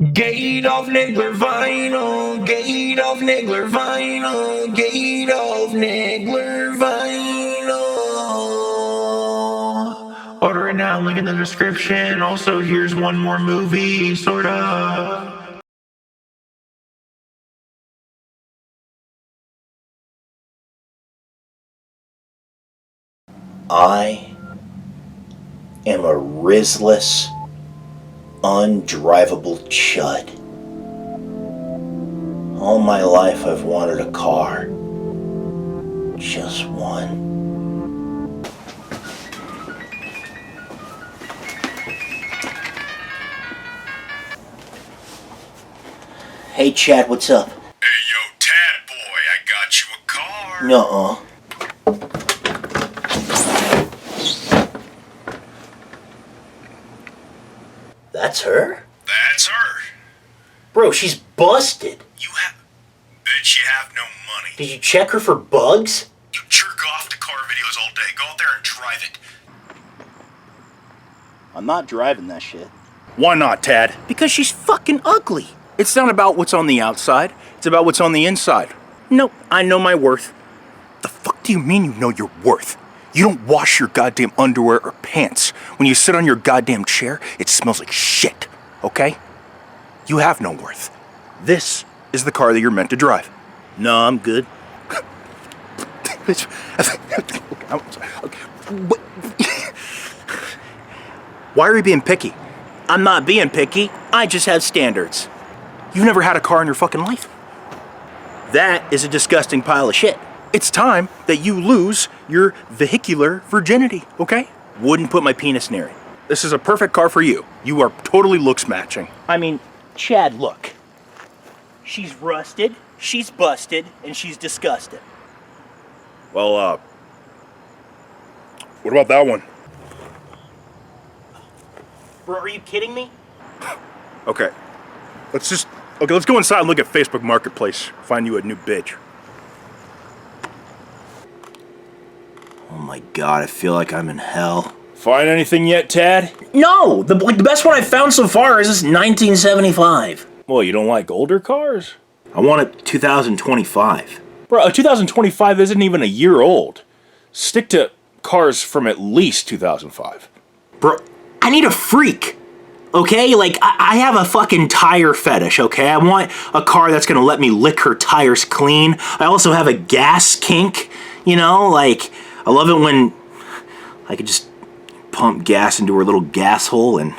Gate of Niggler vinyl, gate of Niggler vinyl, gate of Niggler vinyl. Order it now, link in the description. Also, here's one more movie, sorta. I am a rizless, undrivable chud. All my life I've wanted a car. Just one. Hey Chad, what's up? Hey yo, Tad boy, I got you a car. Nuh-uh. That's her? That's her. Bro, she's busted. Bitch, you have no money. Did you check her for bugs? You jerk off to car videos all day. Go out there and drive it. I'm not driving that shit. Why not, Tad? Because she's fucking ugly. It's not about what's on the outside. It's about what's on the inside. No, I know my worth. The fuck do you mean you know your worth? You don't wash your goddamn underwear or pants. When you sit on your goddamn chair, it smells like shit, okay? You have no worth. This is the car that you're meant to drive. No, I'm good. Why are you being picky? I'm not being picky. I just have standards. You've never had a car in your fucking life. That is a disgusting pile of shit. It's time that you lose your vehicular virginity, okay? Wouldn't put my penis near it. This is a perfect car for you. You are totally looks matching. I mean, Chad, look. She's rusted, she's busted, and she's disgusted. Well, what about that one? Bro, are you kidding me? Okay. Let's go inside and look at Facebook Marketplace. Find you a new bitch. Oh my god, I feel like I'm in hell. Find anything yet, Tad? No! The best one I've found so far is this 1975. Well, you don't like older cars? I want a 2025. Bro, a 2025 isn't even a year old. Stick to cars from at least 2005. Bro, I need a freak. Okay? Like, I have a fucking tire fetish, okay? I want a car that's gonna let me lick her tires clean. I also have a gas kink, you know? Like, I love it when I could just pump gas into her little gas hole, and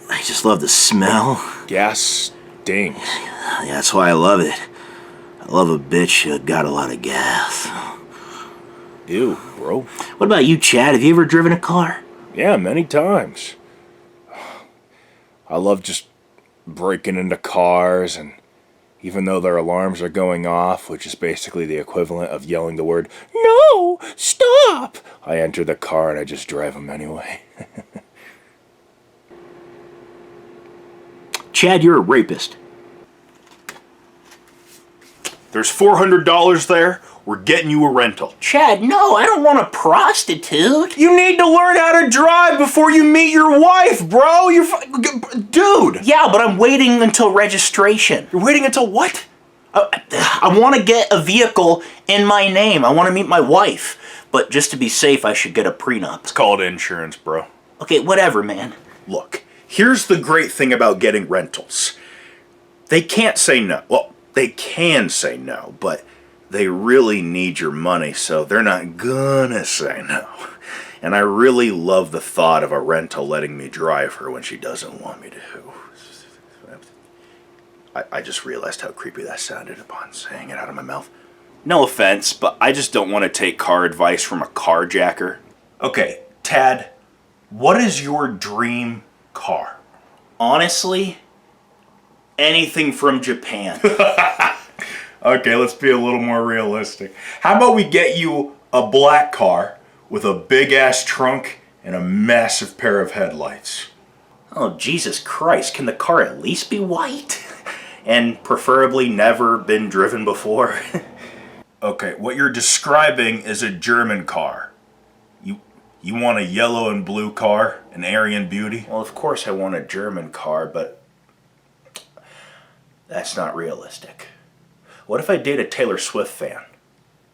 I just love the smell. Gas stinks. Yeah, that's why I love it. I love a bitch who got a lot of gas. Ew, bro. What about you, Chad? Have you ever driven a car? Yeah, many times. I love just breaking into cars, and even though their alarms are going off, which is basically the equivalent of yelling the word, "No! Stop!" I enter the car and I just drive them anyway. Chad, you're a rapist. There's $400 there. We're getting you a rental. Chad, no, I don't want a prostitute. You need to learn how to drive before you meet your wife, bro. Dude. Yeah, but I'm waiting until registration. You're waiting until what? I want to get a vehicle in my name. I want to meet my wife. But just to be safe, I should get a prenup. It's called insurance, bro. Okay, whatever, man. Look, here's the great thing about getting rentals. They can't say no. Well, they can say no, but they really need your money, so they're not gonna say no. And I really love the thought of a rental letting me drive her when she doesn't want me to. I just realized how creepy that sounded upon saying it out of my mouth. No offense, but I just don't want to take car advice from a carjacker. Okay, Tad, what is your dream car? Honestly, anything from Japan. Okay, let's be a little more realistic. How about we get you a black car with a big-ass trunk and a massive pair of headlights? Oh, Jesus Christ, can the car at least be white? And preferably never been driven before? Okay, what you're describing is a German car. You want a yellow and blue car, an Aryan beauty? Well, of course I want a German car, but That's not realistic. What if I date a Taylor Swift fan?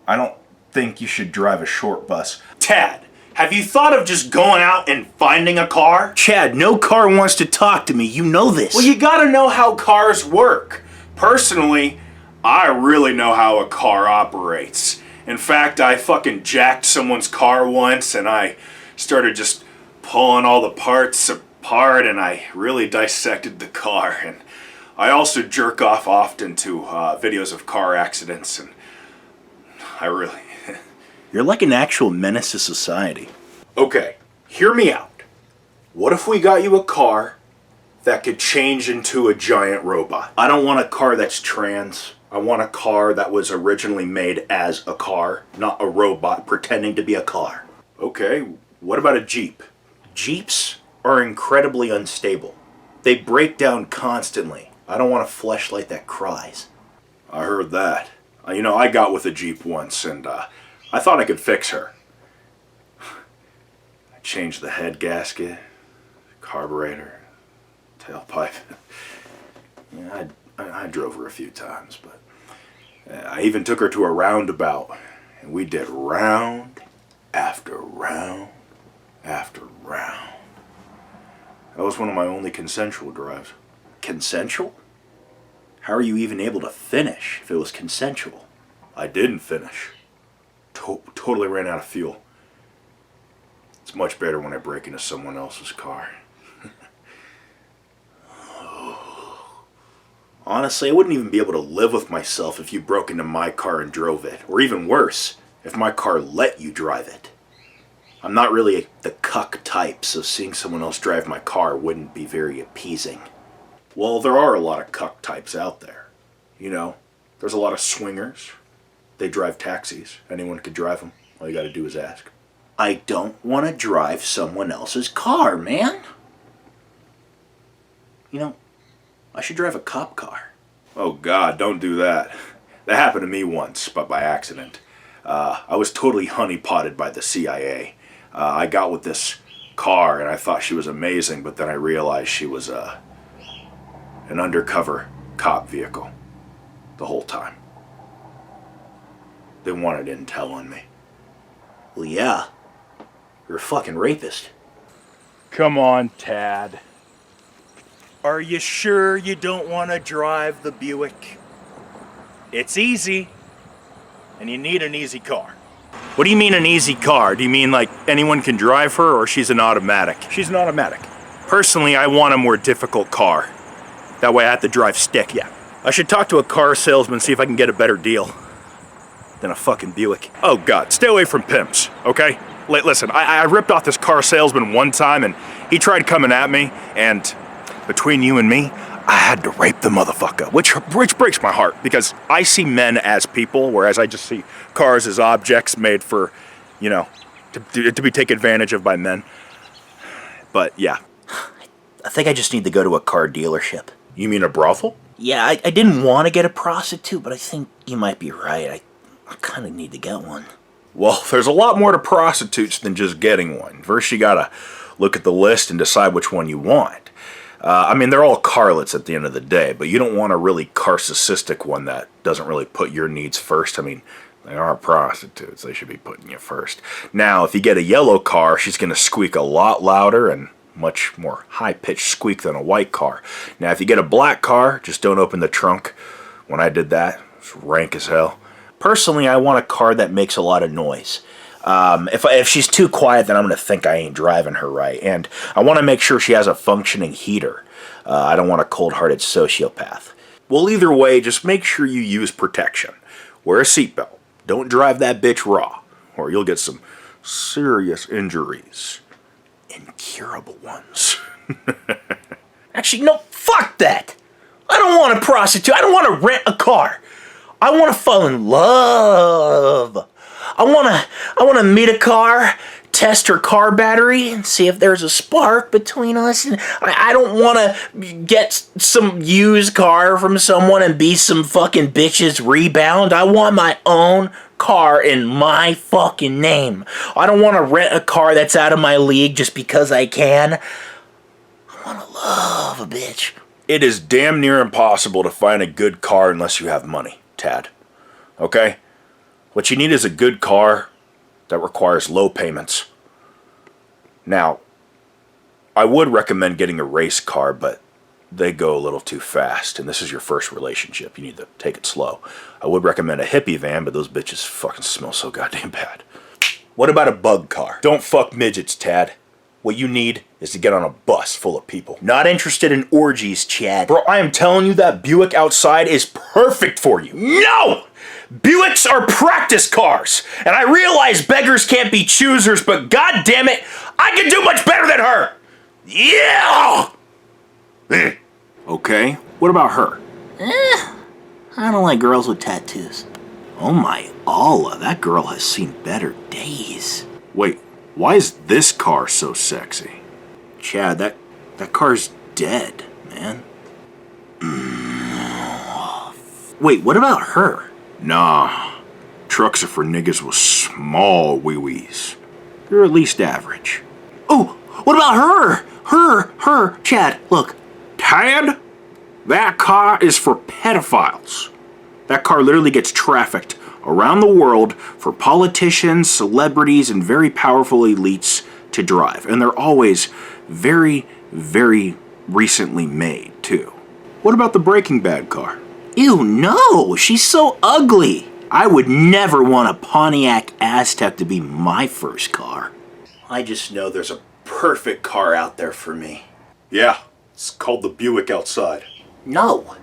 I don't think you should drive a short bus. Tad, have you thought of just going out and finding a car? Chad, no car wants to talk to me. You know this. Well, you gotta know how cars work. Personally, I really know how a car operates. In fact, I fucking jacked someone's car once and I started just pulling all the parts apart and I really dissected the car. And I also jerk off often to videos of car accidents, and I really... You're like an actual menace to society. Okay, hear me out. What if we got you a car that could change into a giant robot? I don't want a car that's trans. I want a car that was originally made as a car, not a robot pretending to be a car. Okay, what about a Jeep? Jeeps are incredibly unstable. They break down constantly. I don't want a fleshlight that cries. I heard that. You know, I got with a Jeep once and I thought I could fix her. I changed the head gasket, carburetor, tailpipe. Yeah, I drove her a few times, but I even took her to a roundabout, and we did round after round after round. That was one of my only consensual drives. Consensual? How are you even able to finish if it was consensual? I didn't finish. Totally ran out of fuel. It's much better when I break into someone else's car. Honestly, I wouldn't even be able to live with myself if you broke into my car and drove it. Or even worse, if my car let you drive it. I'm not really the cuck type, so seeing someone else drive my car wouldn't be very appeasing. Well, there are a lot of cuck types out there. You know, there's a lot of swingers. They drive taxis. Anyone could drive them. All you gotta do is ask. I don't want to drive someone else's car, man. You know, I should drive a cop car. Oh God, don't do that. That happened to me once, but by accident. I was totally honeypotted by the CIA. I got with this car and I thought she was amazing, but then I realized she was an undercover cop vehicle the whole time. They wanted intel on me. Well, yeah. You're a fucking rapist. Come on, Tad. Are you sure you don't want to drive the Buick? It's easy. And you need an easy car. What do you mean an easy car? Do you mean like anyone can drive her or she's an automatic? She's an automatic. Personally, I want a more difficult car. That way I have to drive stick, yeah. I should talk to a car salesman, see if I can get a better deal than a fucking Buick. Oh God, stay away from pimps, okay? Listen, I ripped off this car salesman one time and he tried coming at me, and between you and me, I had to rape the motherfucker, which breaks my heart because I see men as people, whereas I just see cars as objects made for, you know, to be taken advantage of by men. But yeah. I think I just need to go to a car dealership. You mean a brothel? Yeah, I didn't want to get a prostitute, but I think you might be right. I kind of need to get one. Well, there's a lot more to prostitutes than just getting one. First, you gotta look at the list and decide which one you want. I mean, they're all carlets at the end of the day, but you don't want a really narcissistic one that doesn't really put your needs first. I mean, they are prostitutes. They should be putting you first. Now, if you get a yellow car, she's going to squeak a lot louder and much more high-pitched squeak than a white car. Now, if you get a black car, just don't open the trunk. When I did that, it's rank as hell. Personally, I want a car that makes a lot of noise. If she's too quiet, then I'm going to think I ain't driving her right. And I want to make sure she has a functioning heater. I don't want a cold-hearted sociopath. Well, either way, just make sure you use protection. Wear a seatbelt. Don't drive that bitch raw, or you'll get some serious injuries. Incurable ones. Actually, no, fuck that! I don't want a prostitute. I don't want to rent a car. I want to fall in love. I want to meet a car, test her car battery, and see if there's a spark between us. And I don't want to get some used car from someone and be some fucking bitch's rebound. I want my own car in my fucking name. I don't want to rent a car that's out of my league just because I can. I want to love a bitch. It is damn near impossible to find a good car unless you have money, Tad. Okay? What you need is a good car that requires low payments. Now, I would recommend getting a race car, but they go a little too fast, and this is your first relationship. You need to take it slow. I would recommend a hippie van, but those bitches fucking smell so goddamn bad. What about a bug car? Don't fuck midgets, Tad. What you need is to get on a bus full of people. Not interested in orgies, Chad. Bro, I am telling you that Buick outside is perfect for you. No! Buicks are practice cars. And I realize beggars can't be choosers, but god damn it, I can do much better than her. Yeah! Okay, what about her? I don't like girls with tattoos. Oh my Allah, that girl has seen better days. Wait, why is this car so sexy? Chad, that car's dead, man. Wait, what about her? Nah, trucks are for niggas with small wee-wees. You're at least average. Oh, what about her? Her, Chad, look. Tad, that car is for pedophiles. That car literally gets trafficked around the world for politicians, celebrities, and very powerful elites to drive. And they're always very, very recently made, too. What about the Breaking Bad car? Ew, no! She's so ugly! I would never want a Pontiac Aztek to be my first car. I just know there's a perfect car out there for me. Yeah, it's called the Buick outside. No!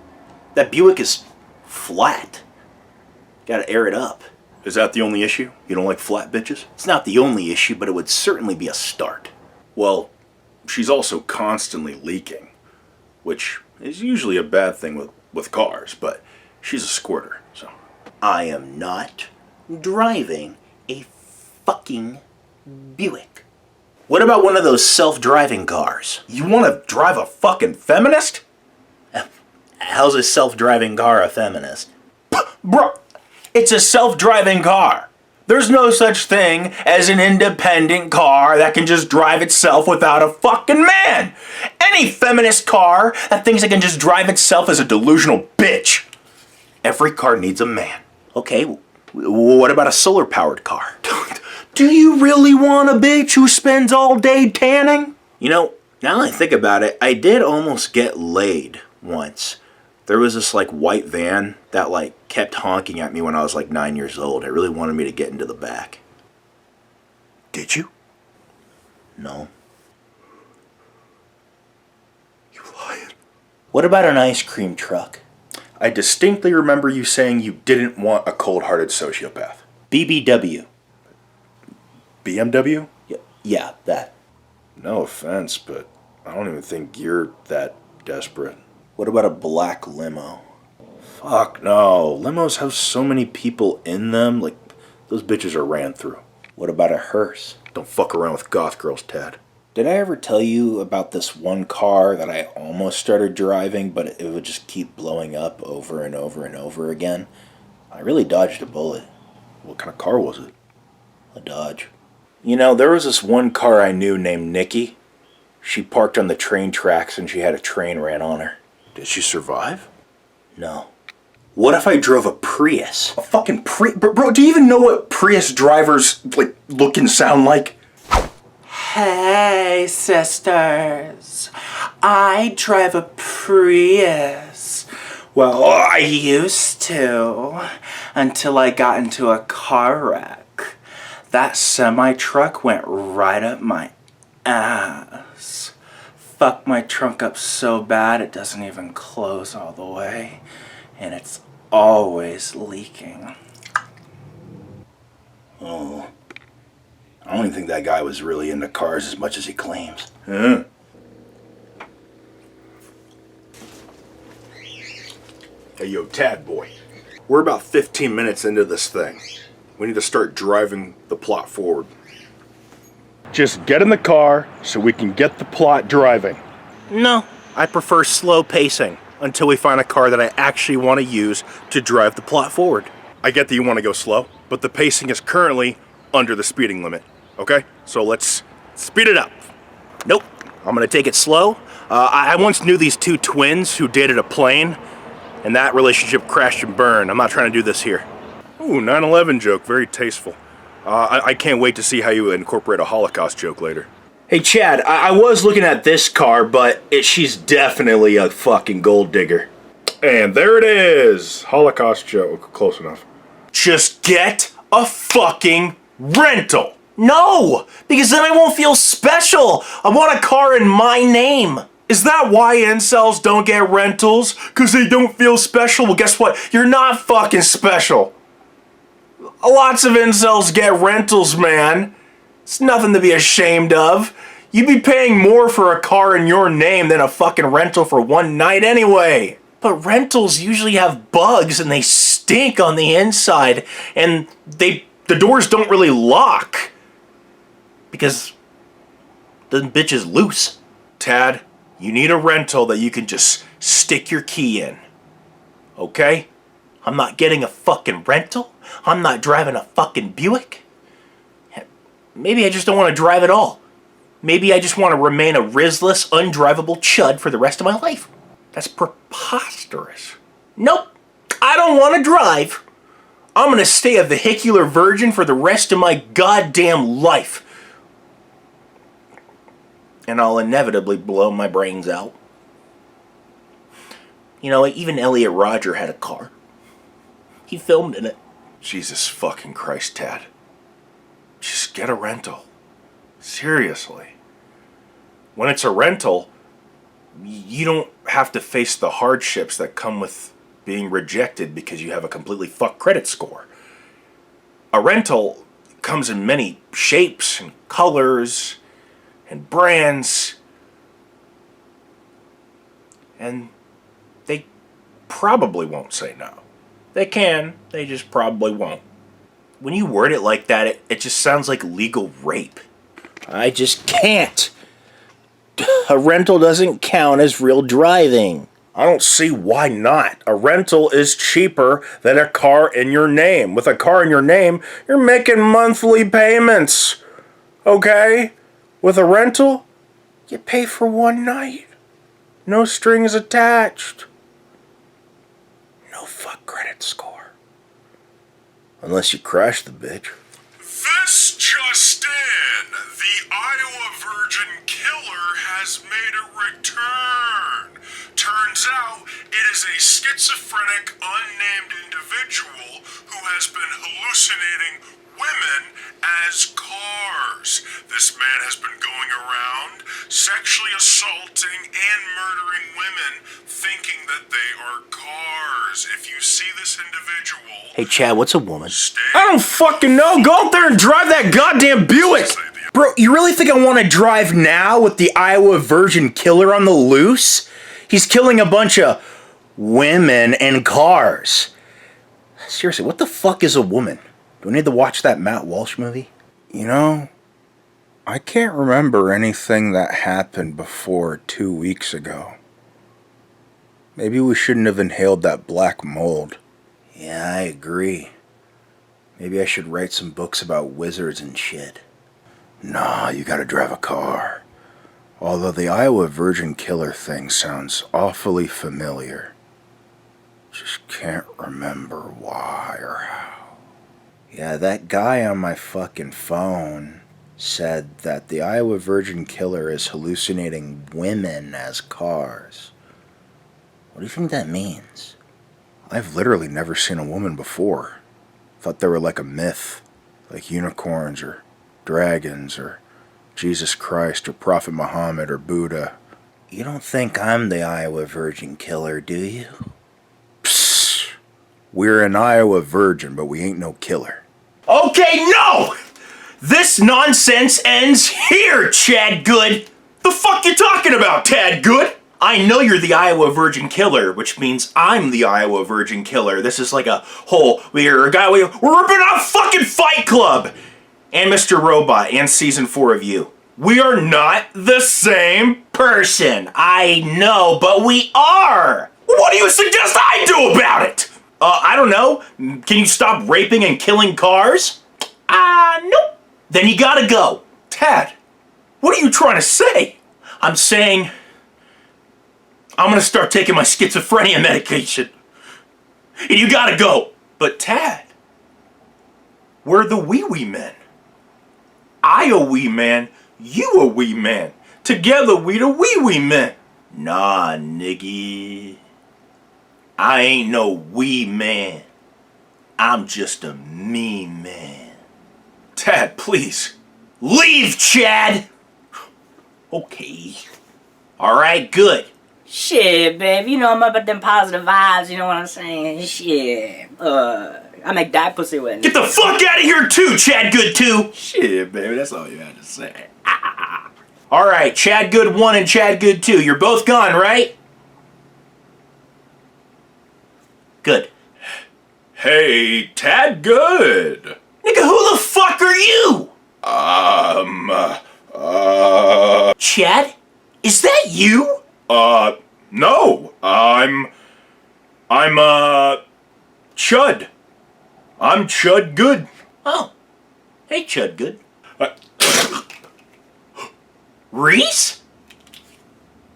That Buick is flat. Gotta air it up. Is that the only issue? You don't like flat bitches? It's not the only issue, but it would certainly be a start. Well, she's also constantly leaking, which is usually a bad thing with cars, but she's a squirter, so. I am not driving a fucking Buick. What about one of those self-driving cars? You want to drive a fucking feminist? How's a self-driving car a feminist? Bro, it's a self-driving car. There's no such thing as an independent car that can just drive itself without a fucking man. Any feminist car that thinks it can just drive itself is a delusional bitch. Every car needs a man. Okay, what about a solar-powered car? Do you really want a bitch who spends all day tanning? You know, now that I think about it, I did almost get laid once. There was this white van that kept honking at me when I was 9 years old. It really wanted me to get into the back. Did you? No. You lying. What about an ice cream truck? I distinctly remember you saying you didn't want a cold-hearted sociopath. BBW. BMW? Yeah, that. No offense, but I don't even think you're that desperate. What about a black limo? Fuck no. Limos have so many people in them. Those bitches are ran through. What about a hearse? Don't fuck around with goth girls, Tad. Did I ever tell you about this one car that I almost started driving, but it would just keep blowing up over and over and over again? I really dodged a bullet. What kind of car was it? A Dodge. You know, there was this one car I knew named Nikki. She parked on the train tracks and she had a train ran on her. Did she survive? No. What if I drove a Prius? A fucking Prius? Bro, do you even know what Prius drivers, look and sound like? Hey, sisters. I drive a Prius. Well, I used to, until I got into a car wreck. That semi-truck went right up my ass. Fucked my trunk up so bad it doesn't even close all the way. And it's always leaking. Oh. I don't even think that guy was really into cars as much as he claims. Yeah. Hey, yo, Tad boy. We're about 15 minutes into this thing. We need to start driving the plot forward. Just get in the car so we can get the plot driving. No, I prefer slow pacing until we find a car that I actually want to use to drive the plot forward. I get that you want to go slow, but the pacing is currently under the speeding limit, okay? So let's speed it up. Nope, I'm gonna take it slow. I once knew these two twins who dated a plane, and that relationship crashed and burned. I'm not trying to do this here. Ooh, 9/11 joke, very tasteful. I can't wait to see how you incorporate a Holocaust joke later. Hey, Chad, I was looking at this car, but she's definitely a fucking gold digger. And there it is! Holocaust joke, close enough. Just get a fucking rental. No, because then I won't feel special. I want a car in my name. Is that why incels don't get rentals? Because they don't feel special? Well, guess what? You're not fucking special. Lots of incels get rentals, man. It's nothing to be ashamed of. You'd be paying more for a car in your name than a fucking rental for one night anyway. But rentals usually have bugs and they stink on the inside, and the doors don't really lock because the bitch is loose. Tad, you need a rental that you can just stick your key in. Okay? I'm not getting a fucking rental. I'm not driving a fucking Buick. Maybe I just don't want to drive at all. Maybe I just want to remain a rizless, undrivable chud for the rest of my life. That's preposterous. Nope, I don't want to drive. I'm going to stay a vehicular virgin for the rest of my goddamn life. And I'll inevitably blow my brains out. You know, even Elliot Rodger had a car. He filmed in it. Jesus fucking Christ, Tad. Just get a rental. Seriously. When it's a rental, you don't have to face the hardships that come with being rejected because you have a completely fucked credit score. A rental comes in many shapes and colors and brands, and they probably won't say no. They can, they just probably won't. When you word it like that, it just sounds like legal rape. I just can't. A rental doesn't count as real driving. I don't see why not. A rental is cheaper than a car in your name. With a car in your name, you're making monthly payments. Okay? With a rental, you pay for one night. No strings attached. No fuck credit score. Unless you crash the bitch. This just in. The Iowa Virgin Killer has made a return. Turns out it is a schizophrenic, unnamed individual who has been hallucinating women as cars. This man has been going around sexually assaulting and murdering women thinking that they are cars. If you see this individual... Hey, Chad, what's a woman? I don't fucking know. Go out there and drive that goddamn Buick. Bro, you really think I want to drive now with the Iowa Virgin Killer on the loose? He's killing a bunch of women and cars. Seriously, what the fuck is a woman? Do I need to watch that Matt Walsh movie? You know, I can't remember anything that happened before 2 weeks ago. Maybe we shouldn't have inhaled that black mold. Yeah, I agree. Maybe I should write some books about wizards and shit. Nah, you gotta drive a car. Although the Iowa Virgin Killer thing sounds awfully familiar. Just can't remember why or how. Yeah, that guy on my fucking phone said that the Iowa Virgin Killer is hallucinating women as cars. What do you think that means? I've literally never seen a woman before. Thought they were like a myth, like unicorns or dragons or Jesus Christ or Prophet Muhammad or Buddha. You don't think I'm the Iowa Virgin Killer, do you? Psst. We're an Iowa Virgin, but we ain't no killer. Okay, no! This nonsense ends here, Chad Good. The fuck you talking about, Tad Good? I know you're the Iowa Virgin Killer, which means I'm the Iowa Virgin Killer. This is like a whole, we're ripping off fucking Fight Club! And Mr. Robot, and Season 4 of You. We are not the same person. I know, but we are! What do you suggest I do about it? I don't know. Can you stop raping and killing cars? Nope. Then you gotta go. Tad, what are you trying to say? I'm saying I'm gonna start taking my schizophrenia medication. And you gotta go. But Tad, we're the wee men. I a wee man, you a wee man. Together we the wee men. Nah, nigga. I ain't no wee man. I'm just a me man. Tad, please. Leave, Chad! Okay. Alright, good. Shit, babe, you know I'm up at them positive vibes, you know what I'm saying? Shit. I make that pussy wet. Get the fuck out of here too, Chad Good 2! Shit, baby, that's all you had to say. Alright, Chad Good 1 and Chad Good 2, you're both gone, right? Good. Hey, Tad Good! Nigga, who the fuck are you? Chad? Is that you? No, I'm Chud. I'm Chud Good. Oh. Hey, Chud Good. Reese?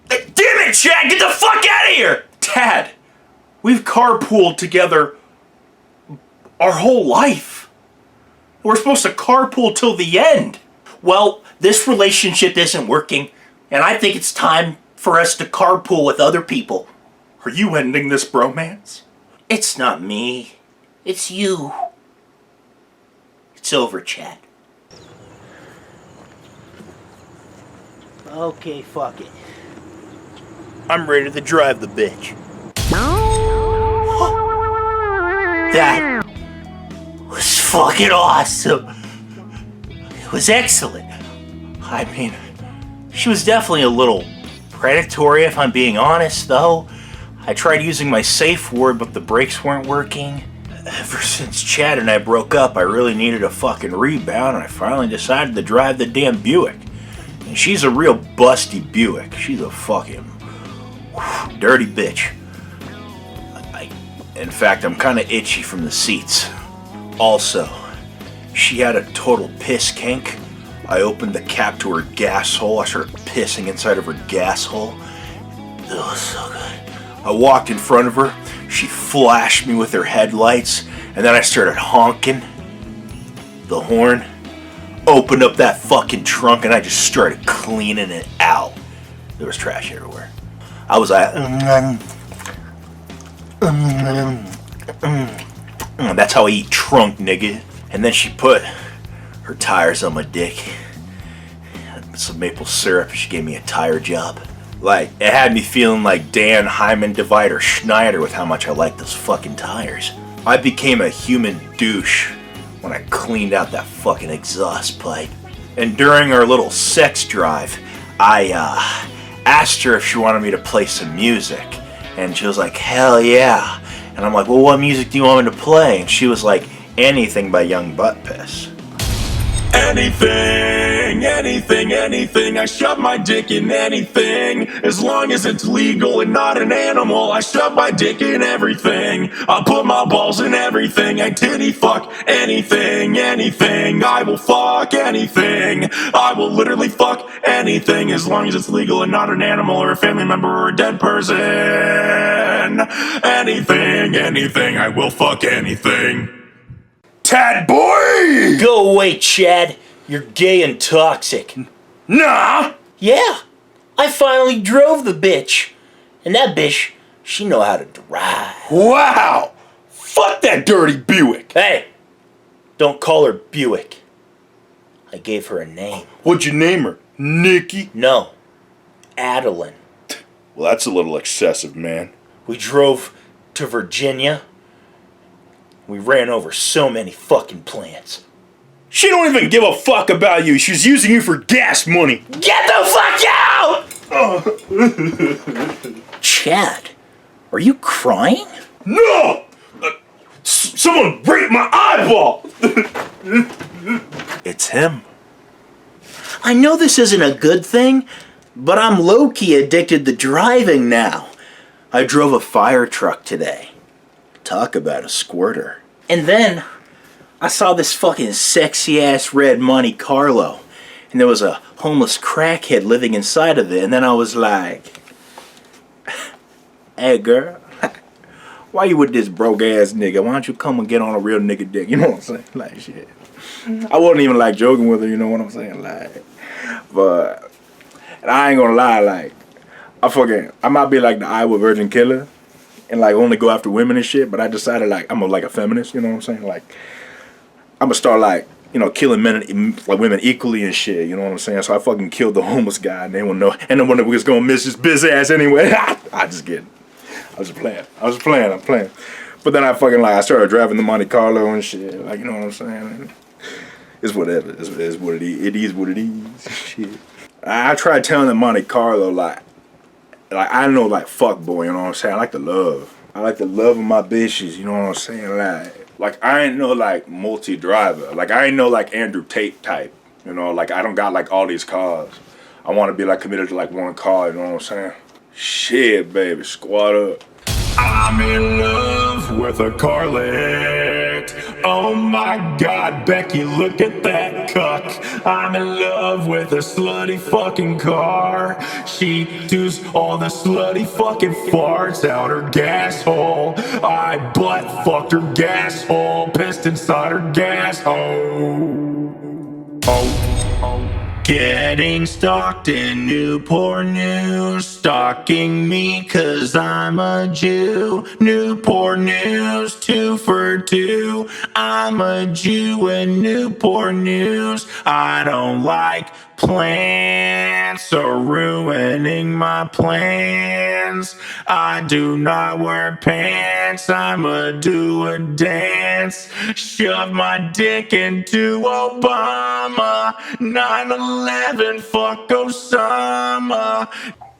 Damn it, Chad! Get the fuck out of here! Tad, we've carpooled together our whole life. We're supposed to carpool till the end. Well, this relationship isn't working, and I think it's time for us to carpool with other people. Are you ending this bromance? It's not me. It's you. It's over, Chad. Okay, fuck it. I'm ready to drive the bitch. That was fucking awesome. It was excellent. I mean, she was definitely a little predatory, if I'm being honest, though. I tried using my safe word, but the brakes weren't working. Ever since Chad and I broke up, I really needed a fucking rebound, and I finally decided to drive the damn Buick. And she's a real busty Buick. She's a fucking dirty bitch. In fact, I'm kind of itchy from the seats. Also, she had a total piss kink. I opened the cap to her gas hole. I started pissing inside of her gas hole. It was so good. I walked in front of her. She flashed me with her headlights. And then I started honking the horn. Opened up that fucking trunk and I just started cleaning it out. There was trash everywhere. I was like, that's how I eat trunk, nigga. And then she put her tires on my dick. Some maple syrup. She gave me a tire job. Like, it had me feeling like Dan Hyman Divider Schneider with how much I like those fucking tires. I became a human douche when I cleaned out that fucking exhaust pipe. And during our little sex drive, I asked her if she wanted me to play some music. And she was like, hell yeah. And I'm like, well, what music do you want me to play? And she was like, anything by Young Butt Piss. Anything, anything, anything. I shove my dick in anything. As long as it's legal and not an animal, I shove my dick in everything. I put my balls in everything. I titty fuck anything, anything. I will fuck anything. I will literally fuck anything as long as it's legal and not an animal or a family member or a dead person. Anything, anything. I will fuck anything. Tad boy! Go away, Chad. You're gay and toxic. Nah! Yeah, I finally drove the bitch. And that bitch, she know how to drive. Wow! Fuck that dirty Buick! Hey, don't call her Buick. I gave her a name. What'd you name her? Nikki? No, Adeline. Well, that's a little excessive, man. We drove to Virginia. We ran over so many fucking plants. She don't even give a fuck about you. She's using you for gas money. Get the fuck out! Chad, are you crying? No! Someone raped my eyeball! It's him. I know this isn't a good thing, but I'm low-key addicted to driving now. I drove a fire truck today. Talk about a squirter. And then I saw this fucking sexy-ass red Monte Carlo. And there was a homeless crackhead living inside of it. And then I was like, Hey, girl. Why you with this broke ass nigga? Why don't you come and get on a real nigga dick? You know what I'm saying? Like, shit. I wasn't even like joking with her, you know what I'm saying? Like, but, and I ain't gonna lie, like, I might be like the Iowa virgin killer and like only go after women and shit, but I decided like I'm like a feminist, you know what I'm saying? Like, I'm gonna start like, you know, killing men, like women equally and shit, you know what I'm saying? So I fucking killed the homeless guy and they won't know, and then one of was gonna miss his biz ass anyway. I just get it. I was just playing. I'm playing. But then I fucking like I started driving the Monte Carlo and shit. Like, you know what I'm saying? It's whatever. It's what it is. It is what it is. Shit. I tried telling the Monte Carlo like I know like fuck boy. You know what I'm saying? I like the love. I like the love of my bitches. You know what I'm saying? Like I ain't no like multi driver. Like I ain't no like Andrew Tate type. You know, like I don't got like all these cars. I want to be like committed to like one car. You know what I'm saying? Shit, baby, squat up. I'm in love with a Carlet. Oh my God, Becky, look at that cuck. I'm in love with a slutty fucking car. She does all the slutty fucking farts out her gas hole. I butt fucked her gas hole, pissed inside her gas hole. Getting stalked in Newport News, stalking me cause I'm a Jew. Newport News, 2 for 2. I'm a Jew in Newport News. I don't like plants or ruining my plans. I do not wear pants, I'ma do a dance. Shove my dick into Obama. 9/11, fuck Osama.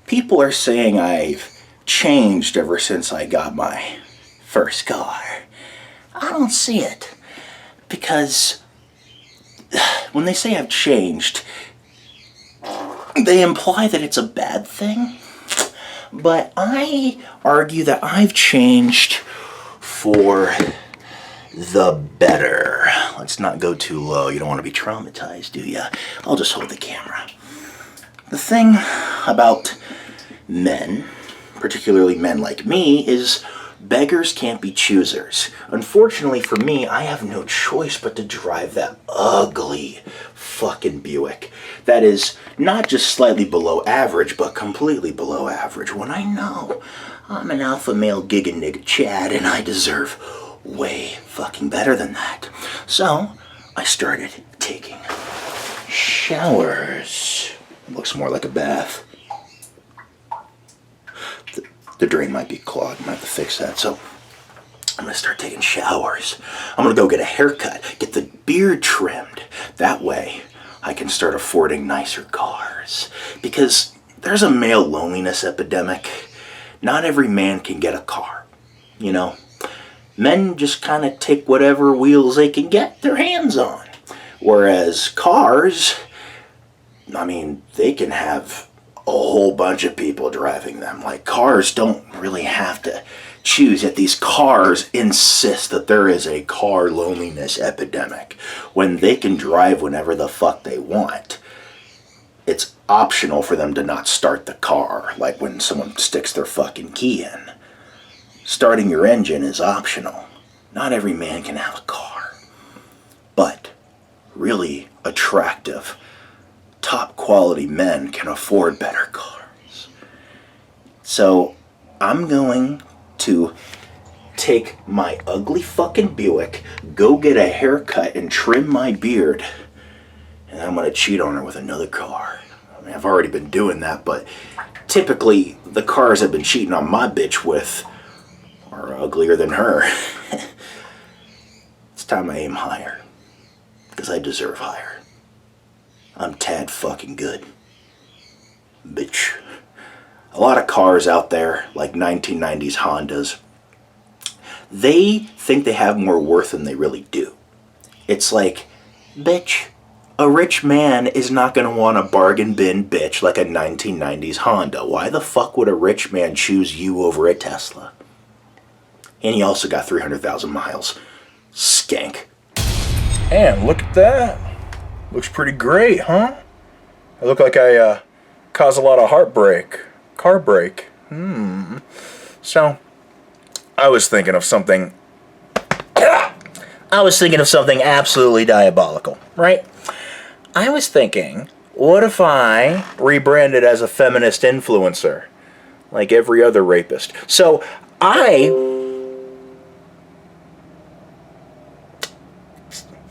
People are saying I've changed ever since I got my first car. I don't see it. Because when they say I've changed, they imply that it's a bad thing. But I argue that I've changed for the better. Let's not go too low. You don't want to be traumatized, do ya? I'll just hold the camera. The thing about men, particularly men like me, is beggars can't be choosers. Unfortunately for me, I have no choice but to drive that ugly fucking Buick. That is not just slightly below average, but completely below average, when I know I'm an alpha male giga nigga Chad and I deserve way fucking better than that. So I started taking showers. Looks more like a bath. The drain might be clogged. I might have to fix that. So I'm gonna start taking showers. I'm gonna go get a haircut, get the beard trimmed. That way I can start affording nicer cars. Because there's a male loneliness epidemic. Not every man can get a car, you know? Men just kind of take whatever wheels they can get their hands on. Whereas cars, I mean, they can have a whole bunch of people driving them. Like, cars don't really have to choose, yet these cars insist that there is a car loneliness epidemic when they can drive whenever the fuck they want. It's optional for them to not start the car, like when someone sticks their fucking key in. Starting your engine is optional. Not every man can have a car. But really attractive, top quality men can afford better cars. So I'm going to take my ugly fucking Buick, go get a haircut and trim my beard, and I'm going to cheat on her with another car. I mean, I've already been doing that, but typically the cars I've been cheating on my bitch with are uglier than her. It's time I aim higher, because I deserve higher. I'm tad fucking good. Bitch. A lot of cars out there, like 1990s Hondas, they think they have more worth than they really do. It's like, bitch, a rich man is not going to want a bargain bin bitch like a 1990s Honda. Why the fuck would a rich man choose you over a Tesla? And he also got 300,000 miles. Skank. Man, look at that. Looks pretty great, huh? I look like I caused a lot of heartbreak. Car break. So, I was thinking of something absolutely diabolical, right? I was thinking, what if I rebranded as a feminist influencer, like every other rapist? So,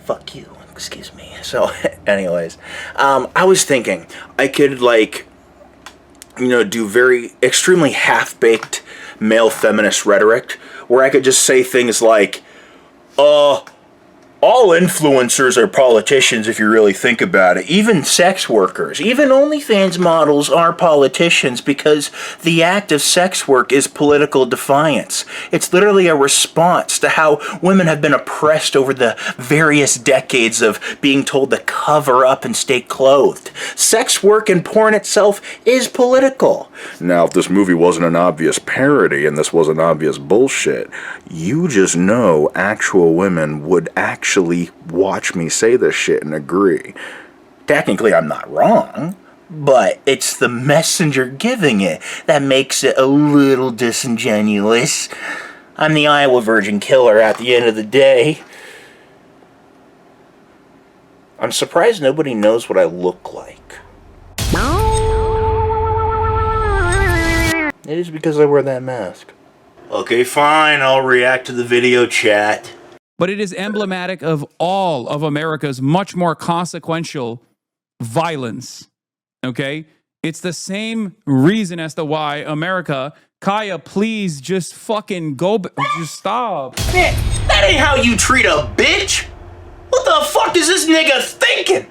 fuck you, excuse me. So, anyways, I was thinking I could, like, do very extremely half-baked male feminist rhetoric, where I could just say things like, all influencers are politicians if you really think about it. Even sex workers, even OnlyFans models are politicians because the act of sex work is political defiance. It's literally a response to how women have been oppressed over the various decades of being told to cover up and stay clothed. Sex work and porn itself is political. Now, if this movie wasn't an obvious parody and this was an obvious bullshit, you just know actual women would actually watch me say this shit and agree. Technically, I'm not wrong, but it's the messenger giving it that makes it a little disingenuous. I'm the Iowa Virgin Killer at the end of the day. I'm surprised nobody knows what I look like. It is because I wear that mask. Okay, fine, I'll react to the video chat. But it is emblematic of all of America's much more consequential violence, okay? It's the same reason as to why America, Kaya, please just fucking just stop. Man, that ain't how you treat a bitch. What the fuck is this nigga thinking?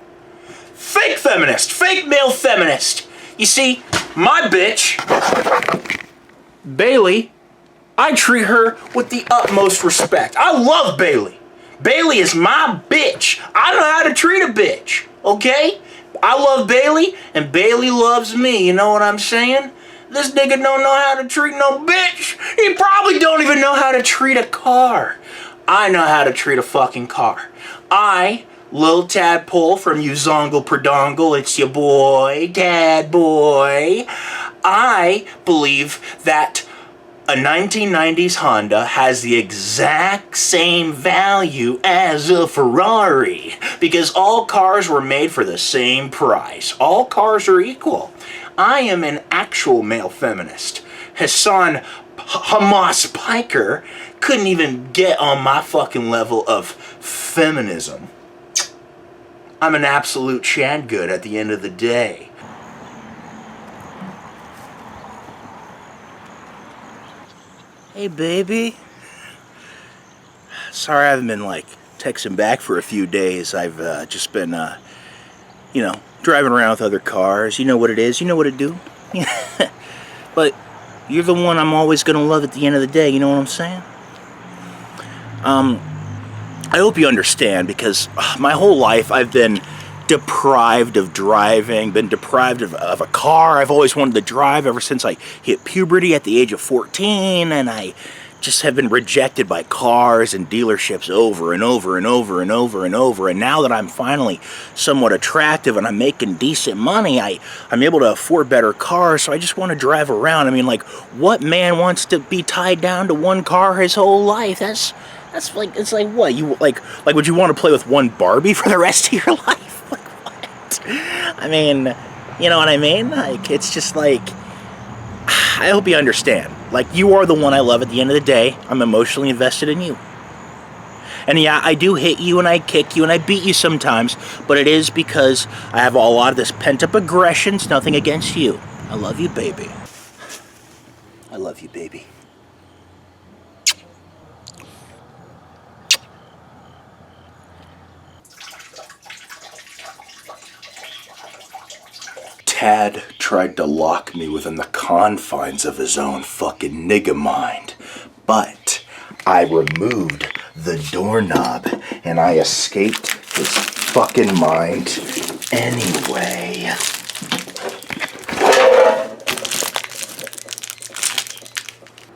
Fake feminist, fake male feminist. You see, my bitch, Bailey, I treat her with the utmost respect. I love Bailey. Bailey is my bitch. I know how to treat a bitch, okay? I love Bailey, and Bailey loves me, you know what I'm saying? This nigga don't know how to treat no bitch. He probably don't even know how to treat a car. I know how to treat a fucking car. I, Lil Tadpole from Uzongle Perdongle, it's your boy, Tad Boy. I believe that a 1990s Honda has the exact same value as a Ferrari because all cars were made for the same price. All cars are equal. I am an actual male feminist. Hassan Hamas Piker couldn't even get on my fucking level of feminism. I'm an absolute Chadgood at the end of the day. Hey, baby. Sorry I haven't been, texting back for a few days. I've just been, driving around with other cars. You know what it is. You know what to do. But you're the one I'm always going to love at the end of the day. You know what I'm saying? I hope you understand because my whole life I've been deprived of driving, been deprived of a car. I've always wanted to drive ever since I hit puberty at the age of 14, and I just have been rejected by cars and dealerships over and over and over and over and over. And now that I'm finally somewhat attractive and I'm making decent money, I'm able to afford better cars, so I just want to drive around. I mean, what man wants to be tied down to one car his whole life? That's like, it's like what? You would you want to play with one Barbie for the rest of your life? I mean, you know what I mean? It's just I hope you understand. You are the one I love at the end of the day. I'm emotionally invested in you. And yeah, I do hit you and I kick you and I beat you sometimes, but it is because I have a lot of this pent-up aggression. It's nothing against you. I love you, baby. I love you, baby. Tad tried to lock me within the confines of his own fucking nigga mind, but I removed the doorknob and I escaped his fucking mind anyway.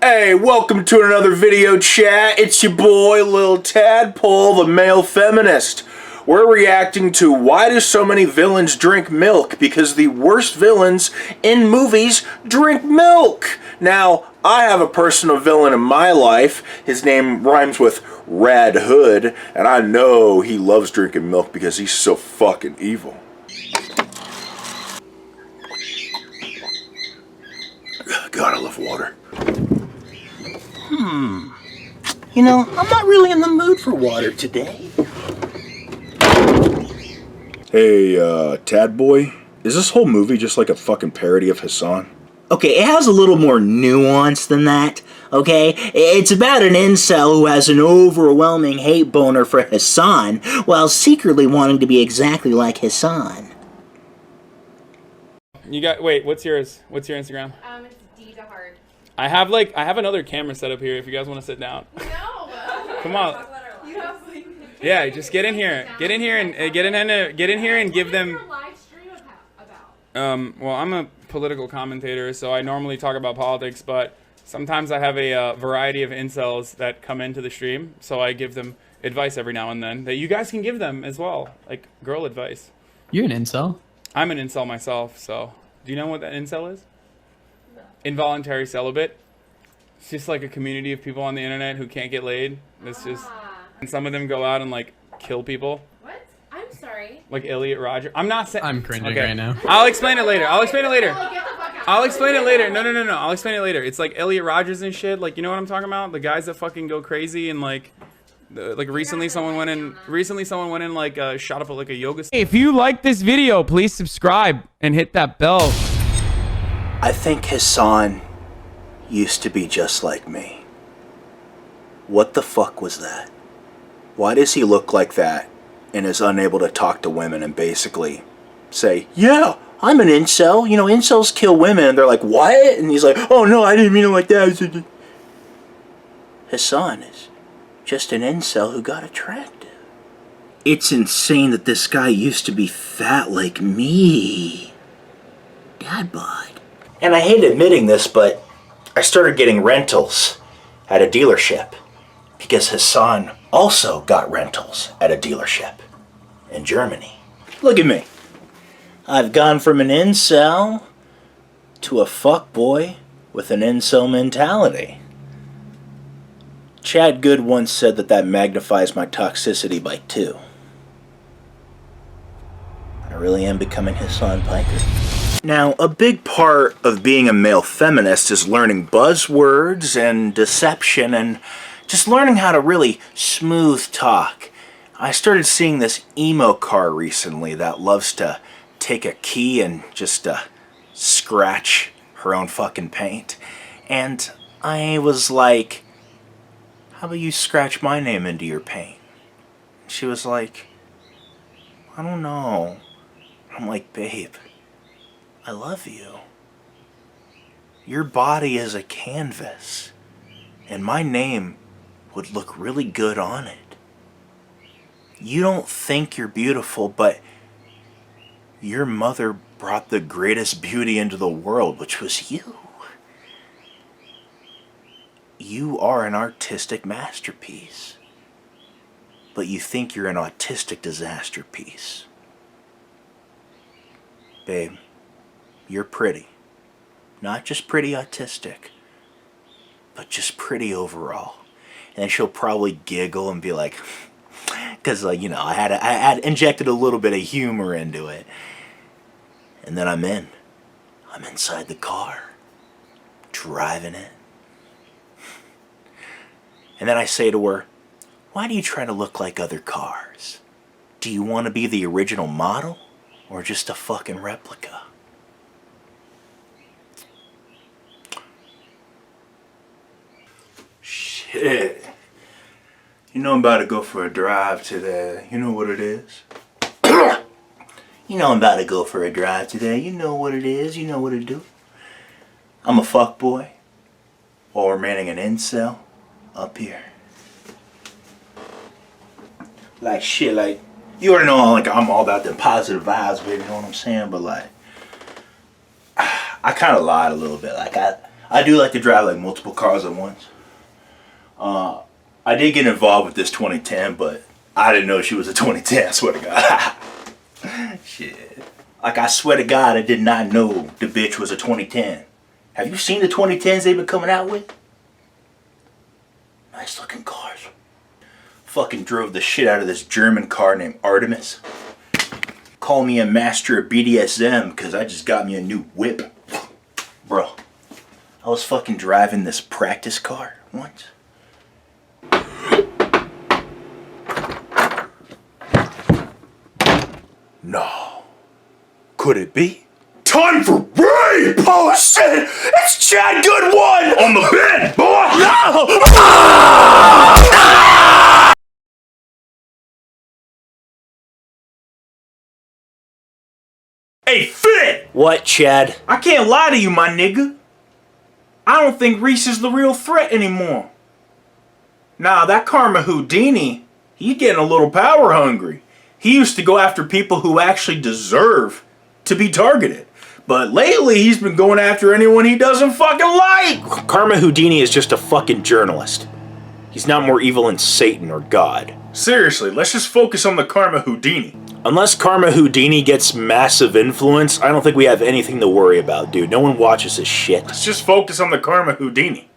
Hey, welcome to another video chat. It's your boy, Lil Tadpole, the male feminist. We're reacting to why do so many villains drink milk? Because the worst villains in movies drink milk. Now, I have a personal villain in my life. His name rhymes with Red Hood, and I know he loves drinking milk because he's so fucking evil. God, I love water. You know, I'm not really in the mood for water today. Hey, Tad Boy, is this whole movie just like a fucking parody of Hassan? Okay, it has a little more nuance than that, okay? It's about an incel who has an overwhelming hate boner for Hassan while secretly wanting to be exactly like Hassan. You got, wait, what's yours? What's your Instagram? It's D to Hard. I have another camera set up here if you guys want to sit down. No. Come on. You have like. Yeah, just get in here. Get in here and give them. What's your live stream about? Well, I'm a political commentator, so I normally talk about politics, but sometimes I have a variety of incels that come into the stream, so I give them advice every now and then that you guys can give them as well, like girl advice. You're an incel. I'm an incel myself, so do you know what that incel is? No. Involuntary celibate. It's just like a community of people on the internet who can't get laid. It's just, and some of them go out and like kill people. What? I'm sorry. Like Elliot Rodger. I'm not saying. I'm cringing right now. I'll explain it later. I'll explain it later. Get the fuck out. I'll explain it later. No. I'll explain it later. It's like Elliot Rodgers and shit. Like, you know what I'm talking about? The guys that fucking go crazy and like recently someone went in like shot up like a yoga. If you like this video, please subscribe and hit that bell. I think Hassan used to be just like me. What the fuck was that? Why does he look like that and is unable to talk to women and basically say, yeah, I'm an incel. You know, incels kill women. And they're like, what? And he's like, oh no, I didn't mean it like that. Hassan is just an incel who got attractive. It's insane that this guy used to be fat like me. Dad bod. And I hate admitting this, but I started getting rentals at a dealership because Hassan also got rentals at a dealership in Germany. Look at me. I've gone from an incel to a fuckboy with an incel mentality. Chad Good once said that magnifies my toxicity by 2. I really am becoming Hassan Piker. Now, a big part of being a male feminist is learning buzzwords and deception and just learning how to really smooth talk. I started seeing this emo car recently that loves to take a key and just scratch her own fucking paint. And I was like, how about you scratch my name into your paint? She was like, I don't know. I'm like, babe, I love you. Your body is a canvas, and my name would look really good on it. You don't think you're beautiful, but your mother brought the greatest beauty into the world, which was you. You are an artistic masterpiece, but you think you're an autistic disaster piece. Babe, you're pretty. Not just pretty autistic, but just pretty overall. And she'll probably giggle and be like, because like, you know, I had injected a little bit of humor into it. And then I'm inside the car, driving it. And then I say to her, why do you try to look like other cars? Do you want to be the original model or just a fucking replica? Shit. You know I'm about to go for a drive today. You know what it is? You know I'm about to go for a drive today. You know what it is. You know what to do. I'm a fuckboy while remaining an incel up here. Like shit, like, you already know like I'm all about them positive vibes, baby, you know what I'm saying? But like, I kind of lied a little bit. Like I do like to drive like multiple cars at once. I did get involved with this 2010, but I didn't know she was a 2010, I swear to God. Shit. Like I swear to God, I did not know the bitch was a 2010. Have you seen the 2010s they've been coming out with? Nice looking cars. Fucking drove the shit out of this German car named Artemis. Call me a master of BDSM because I just got me a new whip. Bro, I was fucking driving this practice car once. No. Could it be? Time for rape! Oh shit! It's Chad Goodwin! On the bed, boy! No! Hey, Fit! What, Chad? I can't lie to you, my nigga. I don't think Reese is the real threat anymore. Nah, that Karma Houdini, he's getting a little power hungry. He used to go after people who actually deserve to be targeted. But lately, he's been going after anyone he doesn't fucking like! Karma Houdini is just a fucking journalist. He's not more evil than Satan or God. Seriously, let's just focus on the Karma Houdini. Unless Karma Houdini gets massive influence, I don't think we have anything to worry about, dude. No one watches this shit. Let's just focus on the Karma Houdini.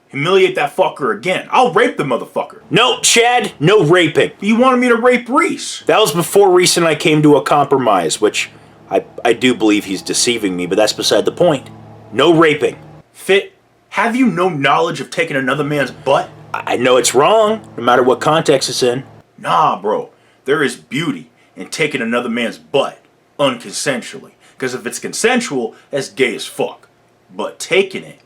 Humiliate that fucker again. I'll rape the motherfucker. No, Chad, no raping. You wanted me to rape Reese. That was before Reese and I came to a compromise, which I do believe he's deceiving me, but that's beside the point. No raping. Fit, have you no knowledge of taking another man's butt? I know it's wrong, no matter what context it's in. Nah, bro. There is beauty in taking another man's butt unconsensually. Because if it's consensual, that's gay as fuck. But taking it,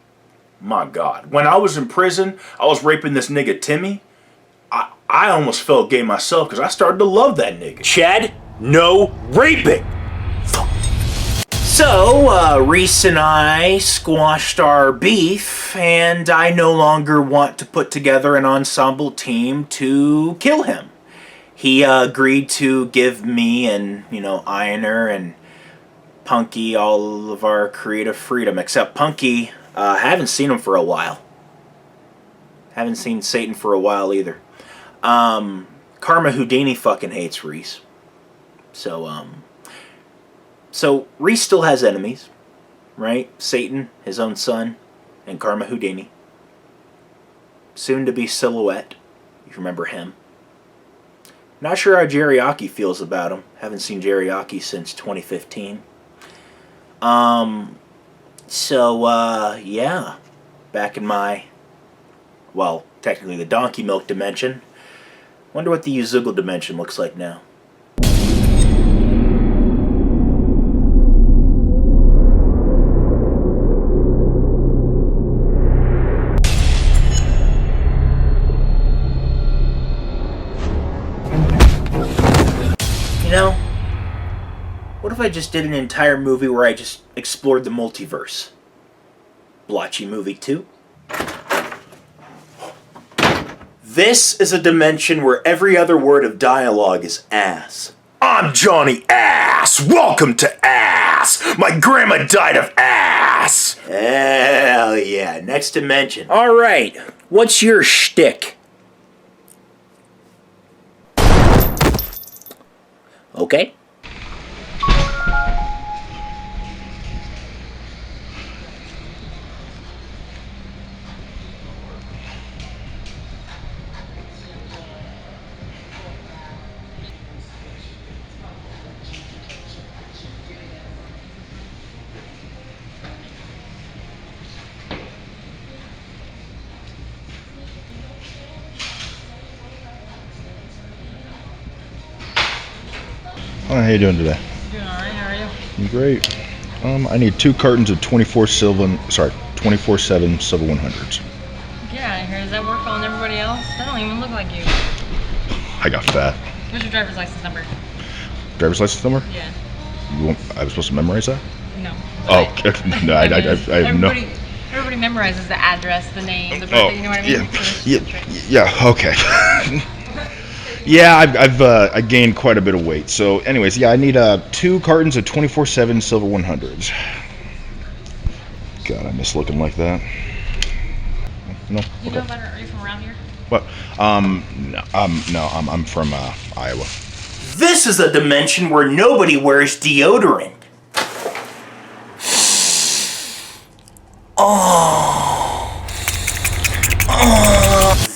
my God. When I was in prison, I was raping this nigga Timmy. I almost felt gay myself because I started to love that nigga. Chad, no raping! So, Reese and I squashed our beef, and I no longer want to put together an ensemble team to kill him. He agreed to give me and, Ironer and Punky all of our creative freedom, except Punky, I haven't seen him for a while. Haven't seen Satan for a while either. Karma Houdini fucking hates Reese. So Reese still has enemies, right? Satan, his own son, and Karma Houdini. Soon to be Silhouette, if you remember him. Not sure how Jeriaki feels about him. Haven't seen Jeriaki since 2015. Yeah. Back in my, well, technically the Donkey Milk dimension. Wonder what the Yuzugal dimension looks like now. What if I just did an entire movie where I just explored the multiverse? Blotchy Movie 2? This is a dimension where every other word of dialogue is ass. I'm Johnny Ass! Welcome to Ass! My grandma died of ass! Hell yeah, next dimension. Alright, what's your shtick? Okay. How you doing today? Doing alright, how are you? I'm great. I need 2 cartons of 24/7 silver 100s. Get out of here. Does that work on everybody else? That don't even look like you. I got fat. What's your driver's license number? Driver's license number? Yeah. I was supposed to memorize that? No. Oh, no, I have no... Everybody memorizes the address, the name, the birthday, you know what I mean? Yeah, okay. Yeah, I gained quite a bit of weight. So anyways, yeah, I need 2 cartons of 24/7 silver 100s. God, I miss looking like that. No? You Okay. know about her? Are you from around here? What? No, I'm from Iowa. This is a dimension where nobody wears deodorant.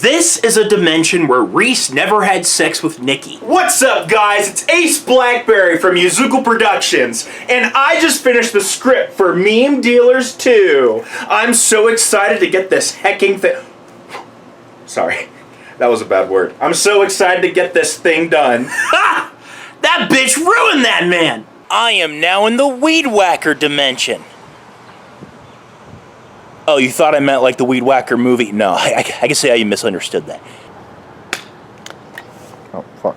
This is a dimension where Reese never had sex with Nikki. What's up, guys? It's Ace Blackberry from Yuzuko Productions, and I just finished the script for Meme Dealers 2. I'm so excited to get this hecking thing. Sorry, that was a bad word. I'm so excited to get this thing done. Ha! That bitch ruined that man! I am now in the Weed Whacker dimension. Oh, you thought I meant like the Weed Whacker movie? No, I can see how you misunderstood that. Oh, fuck.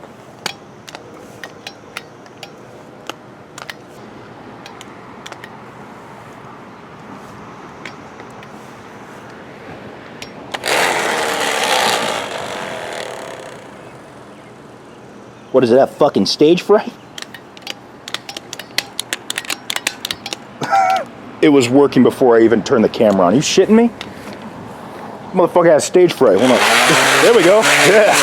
What is it, that fucking stage fright? It was working before I even turned the camera on. You shitting me? Motherfucker has stage fright. Hold on. There we go. Yeah.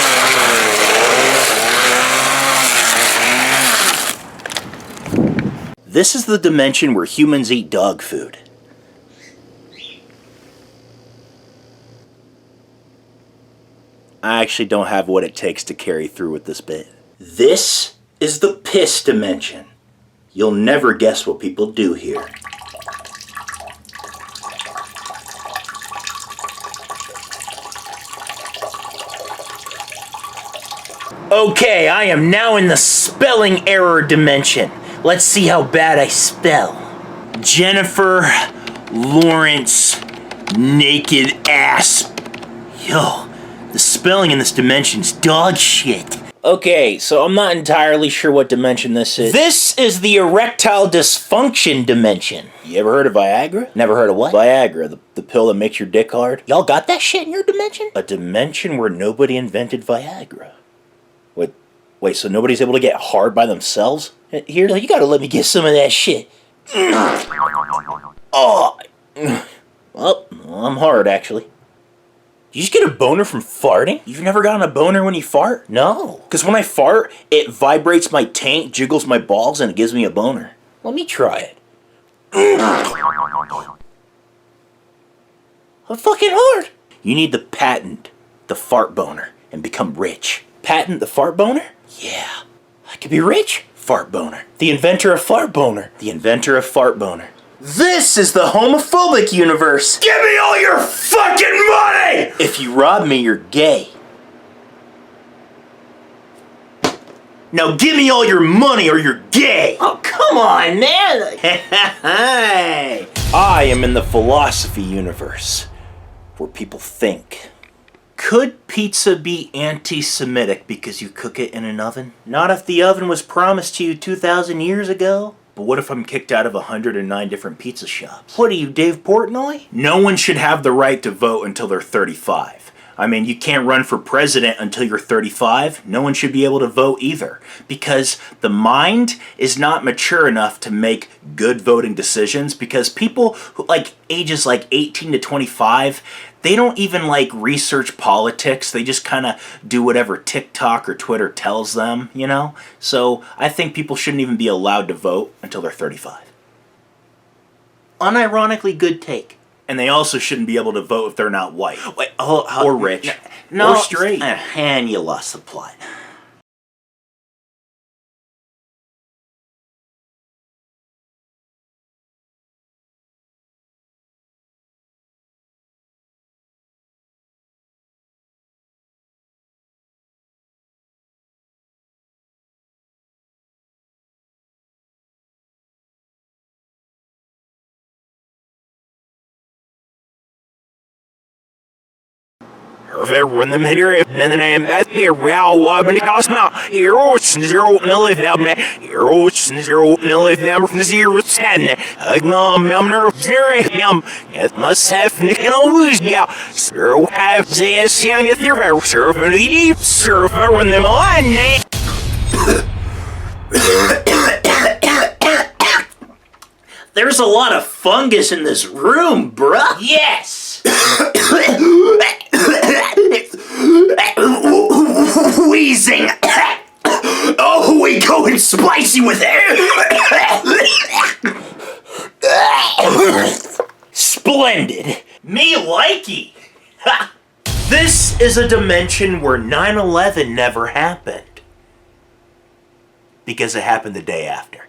This is the dimension where humans eat dog food. I actually don't have what it takes to carry through with this bit. This is the piss dimension. You'll never guess what people do here. Okay, I am now in the spelling error dimension. Let's see how bad I spell. Jennifer Lawrence naked ass. Yo, the spelling in this dimension's dog shit. Okay, so I'm not entirely sure what dimension this is. This is the erectile dysfunction dimension. You ever heard of Viagra? Never heard of what? Viagra, the pill that makes your dick hard. Y'all got that shit in your dimension? A dimension where nobody invented Viagra. Wait, so nobody's able to get hard by themselves? Here, you gotta let me get some of that shit. Oh! Well, I'm hard, actually. You just get a boner from farting? You've never gotten a boner when you fart? No. Because when I fart, it vibrates my taint, jiggles my balls, and it gives me a boner. Let me try it. I'm fucking hard. You need to patent the fart boner and become rich. Patent the fart boner? Yeah. I could be rich. Fart boner. The inventor of fart boner. The inventor of fart boner. This is the homophobic universe. Give me all your fucking money! If you rob me, you're gay. Now give me all your money or you're gay. Oh, come on, man. Hey. I am in the philosophy universe, where people think. Could pizza be anti-Semitic because you cook it in an oven? Not if the oven was promised to you 2,000 years ago. But what if I'm kicked out of 109 different pizza shops? What are you, Dave Portnoy? No one should have the right to vote until they're 35. I mean, you can't run for president until you're 35. No one should be able to vote either. Because the mind is not mature enough to make good voting decisions. Because people who, ages 18 to 25, they don't even research politics. They just kind of do whatever TikTok or Twitter tells them, you know? So I think people shouldn't even be allowed to vote until they're 35. Unironically good take. And they also shouldn't be able to vote if they're not white. Or rich. Or straight. And you lost the plot. When the meteor and then I am at the real woman cost now heroes 0 milligram heroes 0 milligram from 0 to 10 I'm nerve 0 it must have lose yeah 0 have this young if you're surfing deep surfer when them on There's a lot of fungus in this room, bruh. Yes. Wheezing. Oh, we going spicy with it. Splendid. Me likey. Ha! This is a dimension where 9/11 never happened. Because it happened the day after.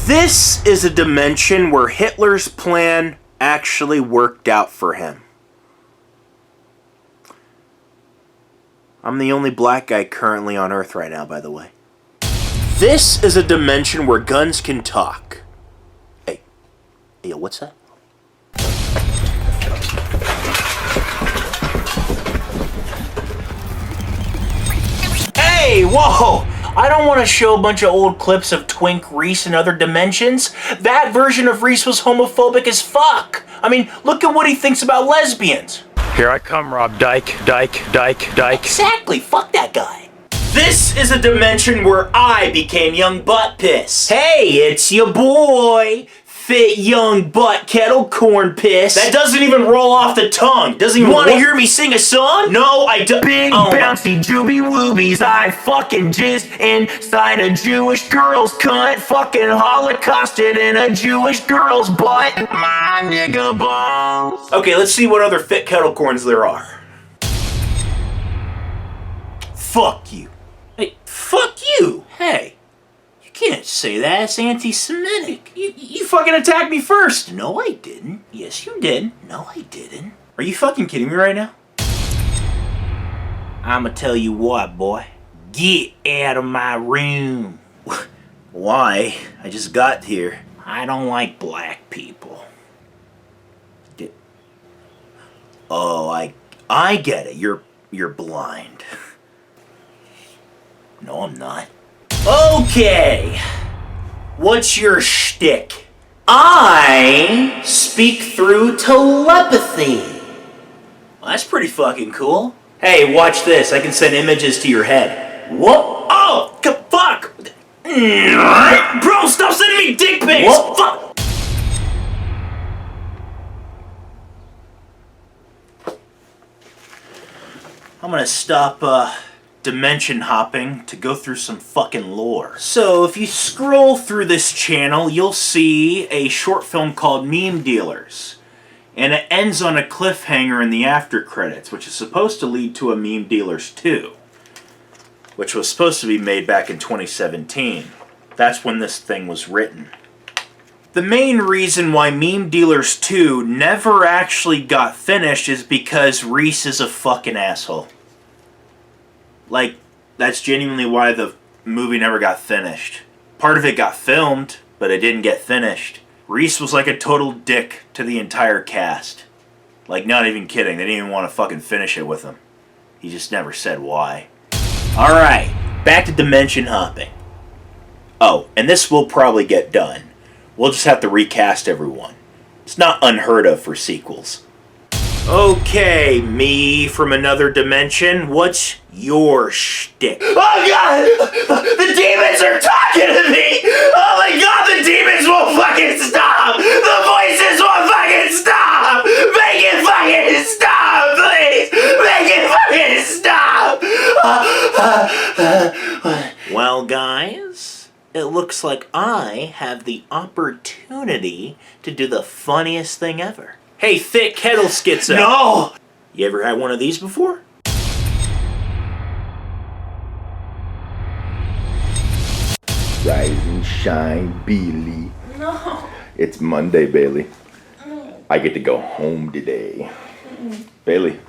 This is a dimension where Hitler's plan actually worked out for him. I'm the only black guy currently on Earth right now, by the way. This is a dimension where guns can talk. Hey, yo, what's that? Hey, whoa! I don't want to show a bunch of old clips of Twink Reese in other dimensions. That version of Reese was homophobic as fuck. I mean, look at what he thinks about lesbians. Here I come, Rob Dyke. Exactly, fuck that guy. This is a dimension where I became young butt piss. Hey, it's your boy, fit young butt kettle corn piss. That doesn't even roll off the tongue. Doesn't even want to hear me sing a song? No, I don't. Big bouncy jooby woobies, I fucking jizzed inside a Jewish girl's cunt. Fucking holocausted in a Jewish girl's butt. My nigga balls. Okay, let's see what other fit kettle corns there are. Fuck you. Hey, fuck you. Hey, you can't say that. It's anti-Semitic. You fucking attacked me first. No, I didn't. Yes, you did. No, I didn't. Are you fucking kidding me right now? I'ma tell you what, boy. Get out of my room. Why? I just got here. I don't like black people. Oh, I get it. You're blind. No, I'm not. Okay. What's your shtick? I speak through telepathy. Well, that's pretty fucking cool. Hey, watch this. I can send images to your head. What? Oh, fuck! Bro, stop sending me dick pics! What? Fuck! I'm gonna stop, dimension hopping to go through some fucking lore. So if you scroll through this channel, you'll see a short film called Meme Dealers. And it ends on a cliffhanger in the after credits, which is supposed to lead to a Meme Dealers 2, which was supposed to be made back in 2017. That's when this thing was written. The main reason why Meme Dealers 2 never actually got finished is because Reese is a fucking asshole. Like, that's genuinely why the movie never got finished. Part of it got filmed, but it didn't get finished. Reese was like a total dick to the entire cast. Like, not even kidding, they didn't even want to fucking finish it with him. He just never said why. Alright, back to dimension hopping. Oh, and this will probably get done. We'll just have to recast everyone. It's not unheard of for sequels. Okay, me from another dimension, what's your shtick? Oh god! The demons are talking to me! Oh my god, the demons won't fucking stop! The voices won't fucking stop! Make it fucking stop, please! Make it fucking stop! Well, guys, it looks like I have the opportunity to do the funniest thing ever. Hey, thick kettle schizo. No! You ever had one of these before? Rise and shine, Bailey. No. It's Monday, Bailey. I get to go home today. Bailey.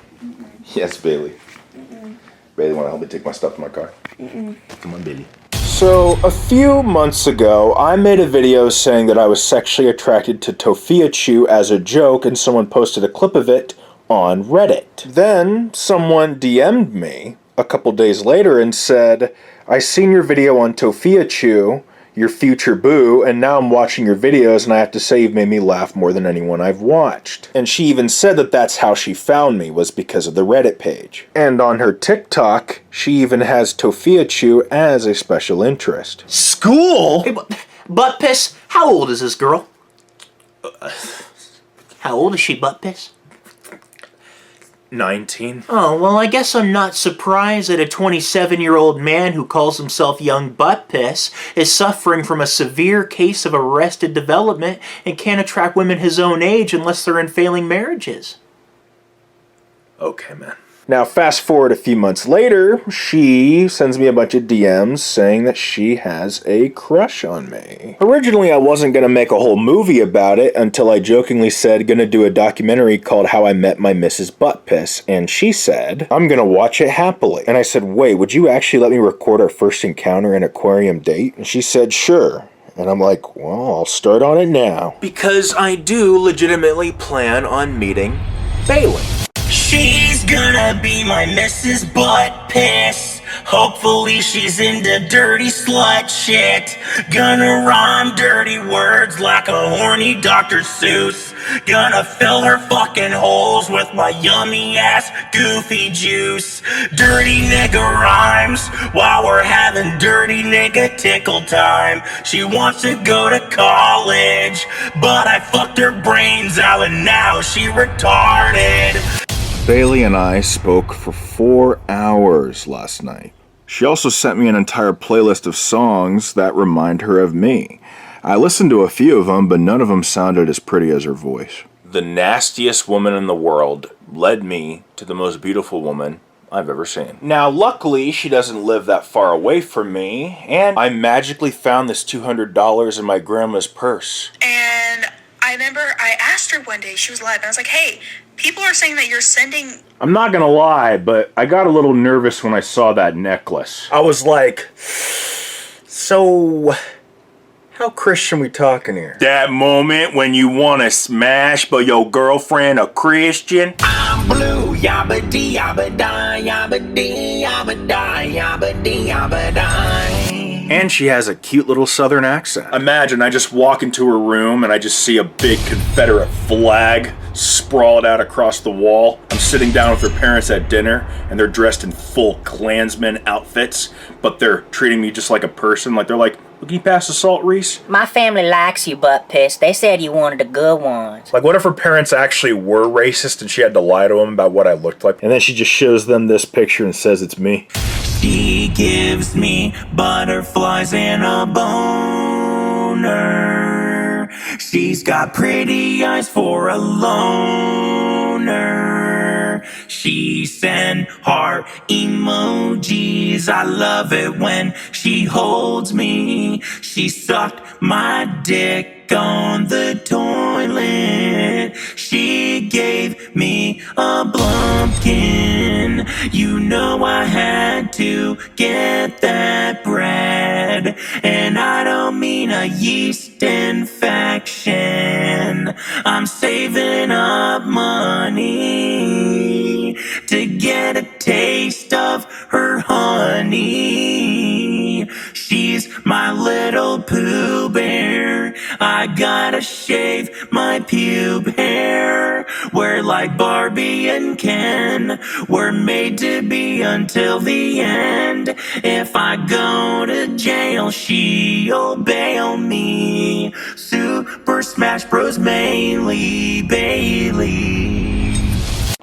Yes, Bailey. Bailey, want to help me take my stuff to my car? Come on, Bailey. So, a few months ago, I made a video saying that I was sexually attracted to Tofia Chew as a joke, and someone posted a clip of it on Reddit. Then, someone DM'd me a couple days later and said, I seen your video on Tofia Chew, your future boo, and now I'm watching your videos and I have to say you've made me laugh more than anyone I've watched. And she even said that that's how she found me, was because of the Reddit page. And on her TikTok, she even has Tofia Chew as a special interest. School? Hey, butt piss? How old is this girl? How old is she, butt piss? 19. Oh, well, I guess I'm not surprised that a 27-year-old man who calls himself Young Butt Piss is suffering from a severe case of arrested development and can't attract women his own age unless they're in failing marriages. Okay, man. Now, fast forward a few months later, she sends me a bunch of DMs saying that she has a crush on me. Originally, I wasn't going to make a whole movie about it until I jokingly said going to do a documentary called How I Met My Mrs. Butt Piss, and she said, I'm going to watch it happily. And I said, wait, would you actually let me record our first encounter and aquarium date? And she said, sure. And I'm like, well, I'll start on it now. Because I do legitimately plan on meeting Bailey. She's gonna be my Mrs. Butt Piss. Hopefully she's into dirty slut shit. Gonna rhyme dirty words like a horny Dr. Seuss. Gonna fill her fucking holes with my yummy ass goofy juice. Dirty nigga rhymes while we're having dirty nigga tickle time. She wants to go to college, but I fucked her brains out and now she retarded. Bailey and I spoke for 4 hours last night. She also sent me an entire playlist of songs that remind her of me. I listened to a few of them, but none of them sounded as pretty as her voice. The nastiest woman in the world led me to the most beautiful woman I've ever seen. Now, luckily, she doesn't live that far away from me, and I magically found this $200 in my grandma's purse. And I remember I asked her one day, she was live, and I was like, hey, people are saying that you're sending... I'm not gonna lie, but I got a little nervous when I saw that necklace. I was like, so... how Christian we talking here? That moment when you wanna smash but your girlfriend a Christian? I'm blue, yabba dee yabba die, yabba dee yabba die, yabba dee yabba die. And she has a cute little southern accent. Imagine I just walk into her room and I just see a big Confederate flag sprawled out across the wall. I'm sitting down with her parents at dinner and they're dressed in full Klansman outfits, but they're treating me just like a person. Like they're like, can you pass the salt, Reese? My family likes you, Butt Piss. They said you wanted the good ones. Like, what if her parents actually were racist and she had to lie to them about what I looked like? And then she just shows them this picture and says it's me. She gives me butterflies and a boner. She's got pretty eyes for a loner. She send heart emojis. I love it when she holds me. She sucked my dick on the toilet. She gave me a blumpkin. You know I had to get that bread. And I don't mean a yeast infection. I'm saving up money to get a taste of her honey. She's my little Pooh Bear. I gotta shave my pube hair. We're like Barbie and Ken. We're made to be until the end. If I go to jail, she'll bail me. Super Smash Bros. Mainly Bailey.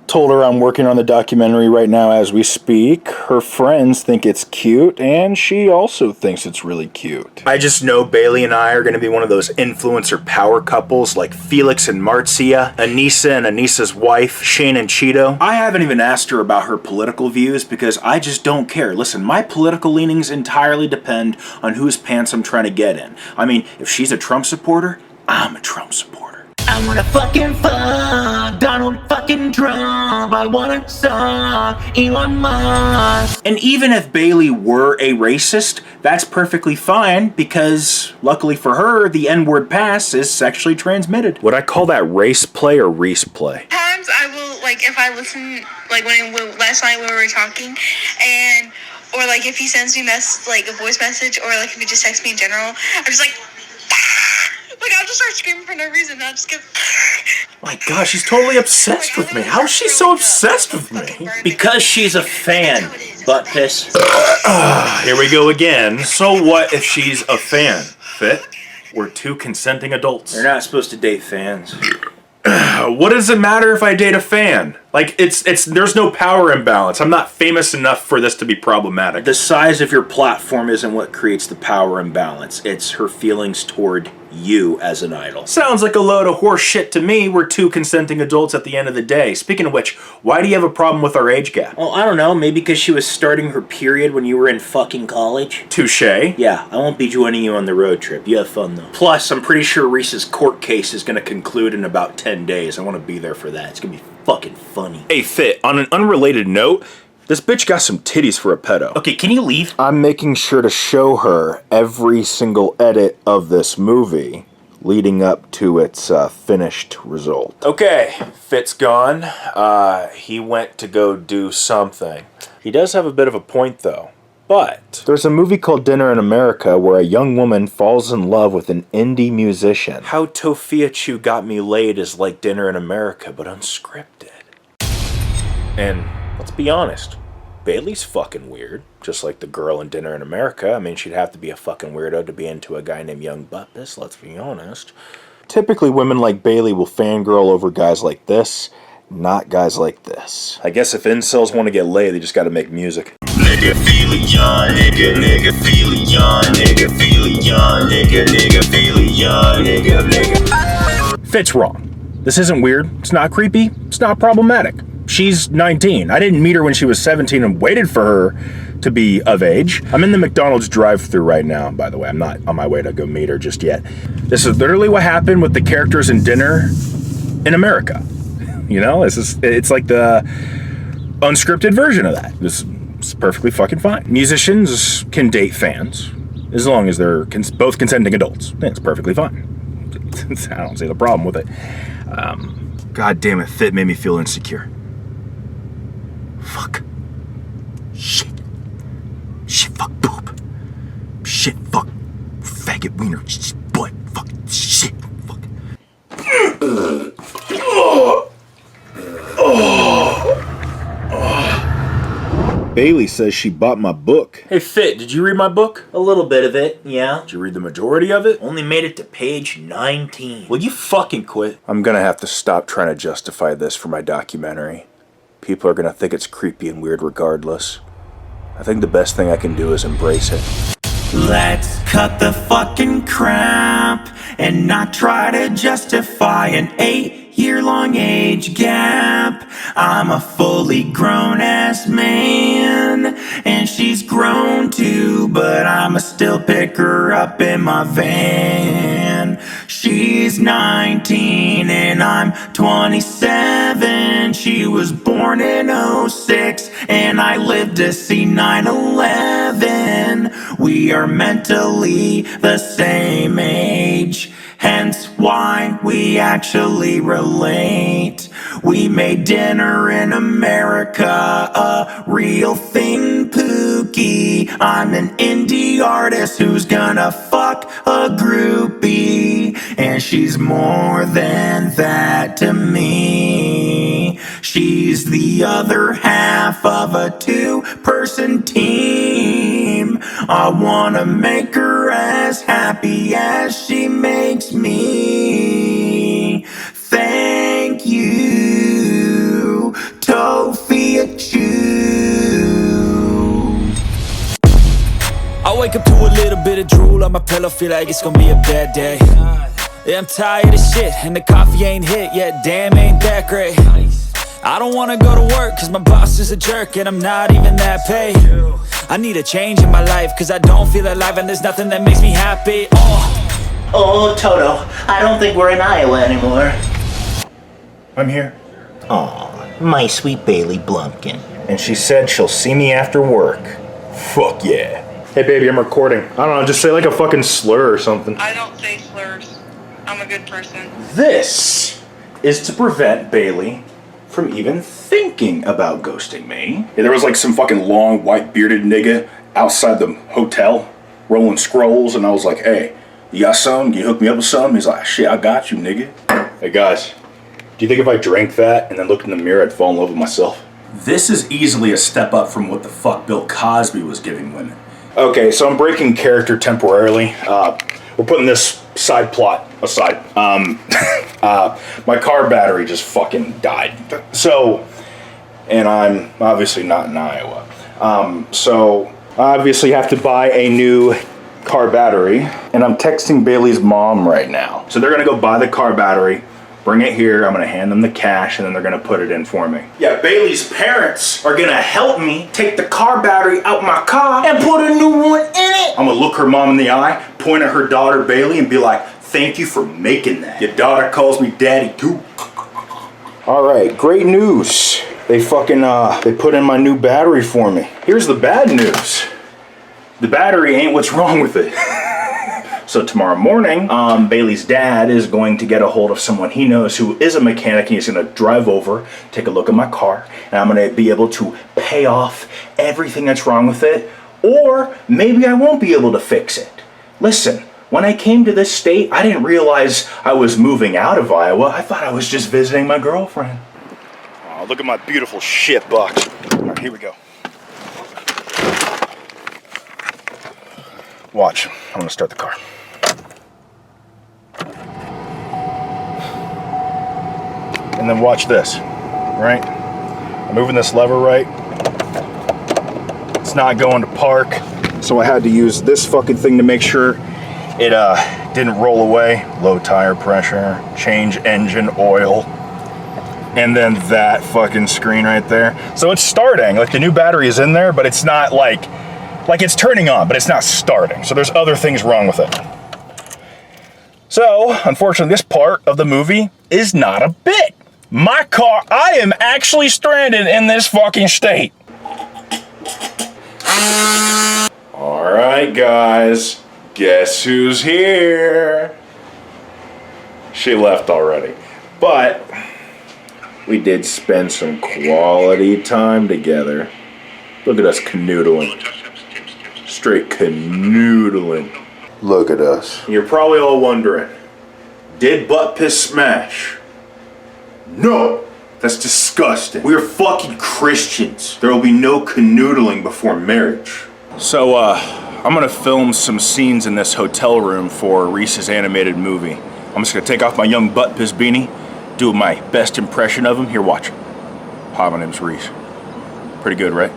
Told her I'm working on the documentary right now as we speak. Her friends think it's cute, and she also thinks it's really cute. I just know Bailey and I are going to be one of those influencer power couples like Felix and Marcia, Anissa and Anissa's wife, Shane and Cheeto. I haven't even asked her about her political views because I just don't care. Listen, my political leanings entirely depend on whose pants I'm trying to get in. I mean, if she's a Trump supporter, I'm a Trump supporter. I wanna fucking fuck Donald fucking Trump. I wanna suck Elon Musk. And even if Bailey were a racist, that's perfectly fine because, luckily for her, the N-word pass is sexually transmitted. Would I call that race play or Reese play? Sometimes I will, like, if I listen, like, last night when we were talking, and, or, like, if he sends me a voice message, or, like, if he just texts me in general, I'm just like, like, I'll just start screaming for no reason. I'll just get... My gosh, she's totally obsessed with me. How is she so obsessed with me? Because she's a fan, Butt Piss. Here we go again. So what if she's a fan? Fit? We're two consenting adults. They're not supposed to date fans. What does it matter if I date a fan? Like, there's no power imbalance. I'm not famous enough for this to be problematic. The size of your platform isn't what creates the power imbalance. It's her feelings toward you as an idol. Sounds like a load of horse shit to me. We're two consenting adults at the end of the day. Speaking of which, why do you have a problem with our age gap? Well, I don't know. Maybe because she was starting her period when you were in fucking college. Touché. Yeah, I won't be joining you on the road trip. You have fun, though. Plus, I'm pretty sure Reese's court case is going to conclude in about 10 days. I want to be there for that. It's going to be fucking funny. Hey, Fit, on an unrelated note, this bitch got some titties for a pedo. Okay, can you leave? I'm making sure to show her every single edit of this movie leading up to its finished result. Okay, Fit's gone. He went to go do something. He does have a bit of a point, though. But there's a movie called Dinner in America where a young woman falls in love with an indie musician. How Tofia Chu Got Me Laid is like Dinner in America, but unscripted. And let's be honest, Bailey's fucking weird. Just like the girl in Dinner in America. I mean, she'd have to be a fucking weirdo to be into a guy named Young Butkus, let's be honest. Typically, women like Bailey will fangirl over guys like this, not guys like this. I guess if incels want to get laid, they just gotta make music. Nigga feel it, young nigga feel it, young nigga feel it, young nigga feel it, young nigga. Fit's wrong. This isn't weird, it's not creepy, it's not problematic. She's 19. I didn't meet her when she was 17 and waited for her to be of age. I'm in the McDonald's drive-thru right now, by the way. I'm not on my way to go meet her just yet. This is literally what happened with the characters in Dinner in America. You know, it's like the unscripted version of that. This is perfectly fucking fine. Musicians can date fans as long as they're both consenting adults. It's perfectly fine. I don't see the problem with it. God damn it, Fit made me feel insecure. Fuck. Shit. Shit, fuck, poop. Shit, fuck, faggot, wiener, butt, fuck, shit, fuck. Bailey says she bought my book. Hey, Fit, did you read my book? A little bit of it, yeah. Did you read the majority of it? Only made it to page 19. Will you fucking quit? I'm gonna have to stop trying to justify this for my documentary. People are gonna think it's creepy and weird regardless. I think the best thing I can do is embrace it. Let's cut the fucking crap and not try to justify an 8-year-long age gap. I'm a fully grown-ass man, and she's grown too, but I'ma still pick her up in my van. She's 19 and I'm 27. She was born in 06 and I lived to see 9/11. We are mentally the same age, hence why we actually relate. We made Dinner in America a real thing, Pookie. I'm an indie artist who's gonna fuck a groupie, and she's more than that to me. She's the other half of a 2-person team. I wanna make her as happy as she makes me. Thank you, Tofia Chu. I wake up to a little bit of drool on my pillow, feel like it's gonna be a bad day. Yeah, I'm tired of shit, and the coffee ain't hit yet, damn, ain't that great. I don't wanna go to work, cause my boss is a jerk, and I'm not even that paid. I need a change in my life, cause I don't feel alive, and there's nothing that makes me happy. Oh, Toto, I don't think we're in Iowa anymore. I'm here. Aw, my sweet Bailey Blumpkin. And she said she'll see me after work. Fuck yeah. Hey baby, I'm recording. I don't know, just say like a fucking slur or something. I don't say slurs. I'm a good person. This is to prevent Bailey from even thinking about ghosting me. Yeah, there was like some fucking long white bearded nigga outside the hotel rolling scrolls, and I was like, hey, you got some? Can you hook me up with some? He's like, shit, I got you, nigga. Hey guys, do you think if I drank that and then looked in the mirror I'd fall in love with myself? This is easily a step up from what the fuck Bill Cosby was giving women. Okay, so I'm breaking character temporarily. We're putting this side plot aside. My car battery just fucking died. So, and I'm obviously not in Iowa. So I obviously have to buy a new car battery, and I'm texting Bailey's mom right now. So they're gonna go buy the car battery, bring it here, I'm gonna hand them the cash, and then they're gonna put it in for me. Yeah, Bailey's parents are gonna help me take the car battery out my car and put a new one in it. I'm gonna look her mom in the eye, point at her daughter Bailey, and be like, thank you for making that. Your daughter calls me daddy too. All right, great news. They fucking, they put in my new battery for me. Here's the bad news. The battery ain't what's wrong with it. So tomorrow morning, Bailey's dad is going to get a hold of someone he knows who is a mechanic, and he's gonna drive over, take a look at my car, and I'm gonna be able to pay off everything that's wrong with it, or maybe I won't be able to fix it. Listen, when I came to this state, I didn't realize I was moving out of Iowa. I thought I was just visiting my girlfriend. Oh, look at my beautiful shit box. All right, here we go. Watch, I'm gonna start the car. And then watch this, right? I'm moving this lever right. It's not going to park, so I had to use this fucking thing to make sure it didn't roll away. Low tire pressure, change engine oil, and then that fucking screen right there. So it's starting, like the new battery is in there, but it's not like it's turning on, but it's not starting. So there's other things wrong with it. So, unfortunately, this part of the movie is not a bit. My car, I am actually stranded in this fucking state. All right, guys, guess who's here? She left already, but we did spend some quality time together. Look at us canoodling. Straight canoodling. Look at us. You're probably all wondering, did butt piss smash? No, that's disgusting. We are fucking Christians. There will be no canoodling before marriage. So, I'm gonna film some scenes in this hotel room for Reese's animated movie. I'm just gonna take off my young butt piss beanie, do my best impression of him. Here, watch. Hi, my name's Reese. Pretty good, right?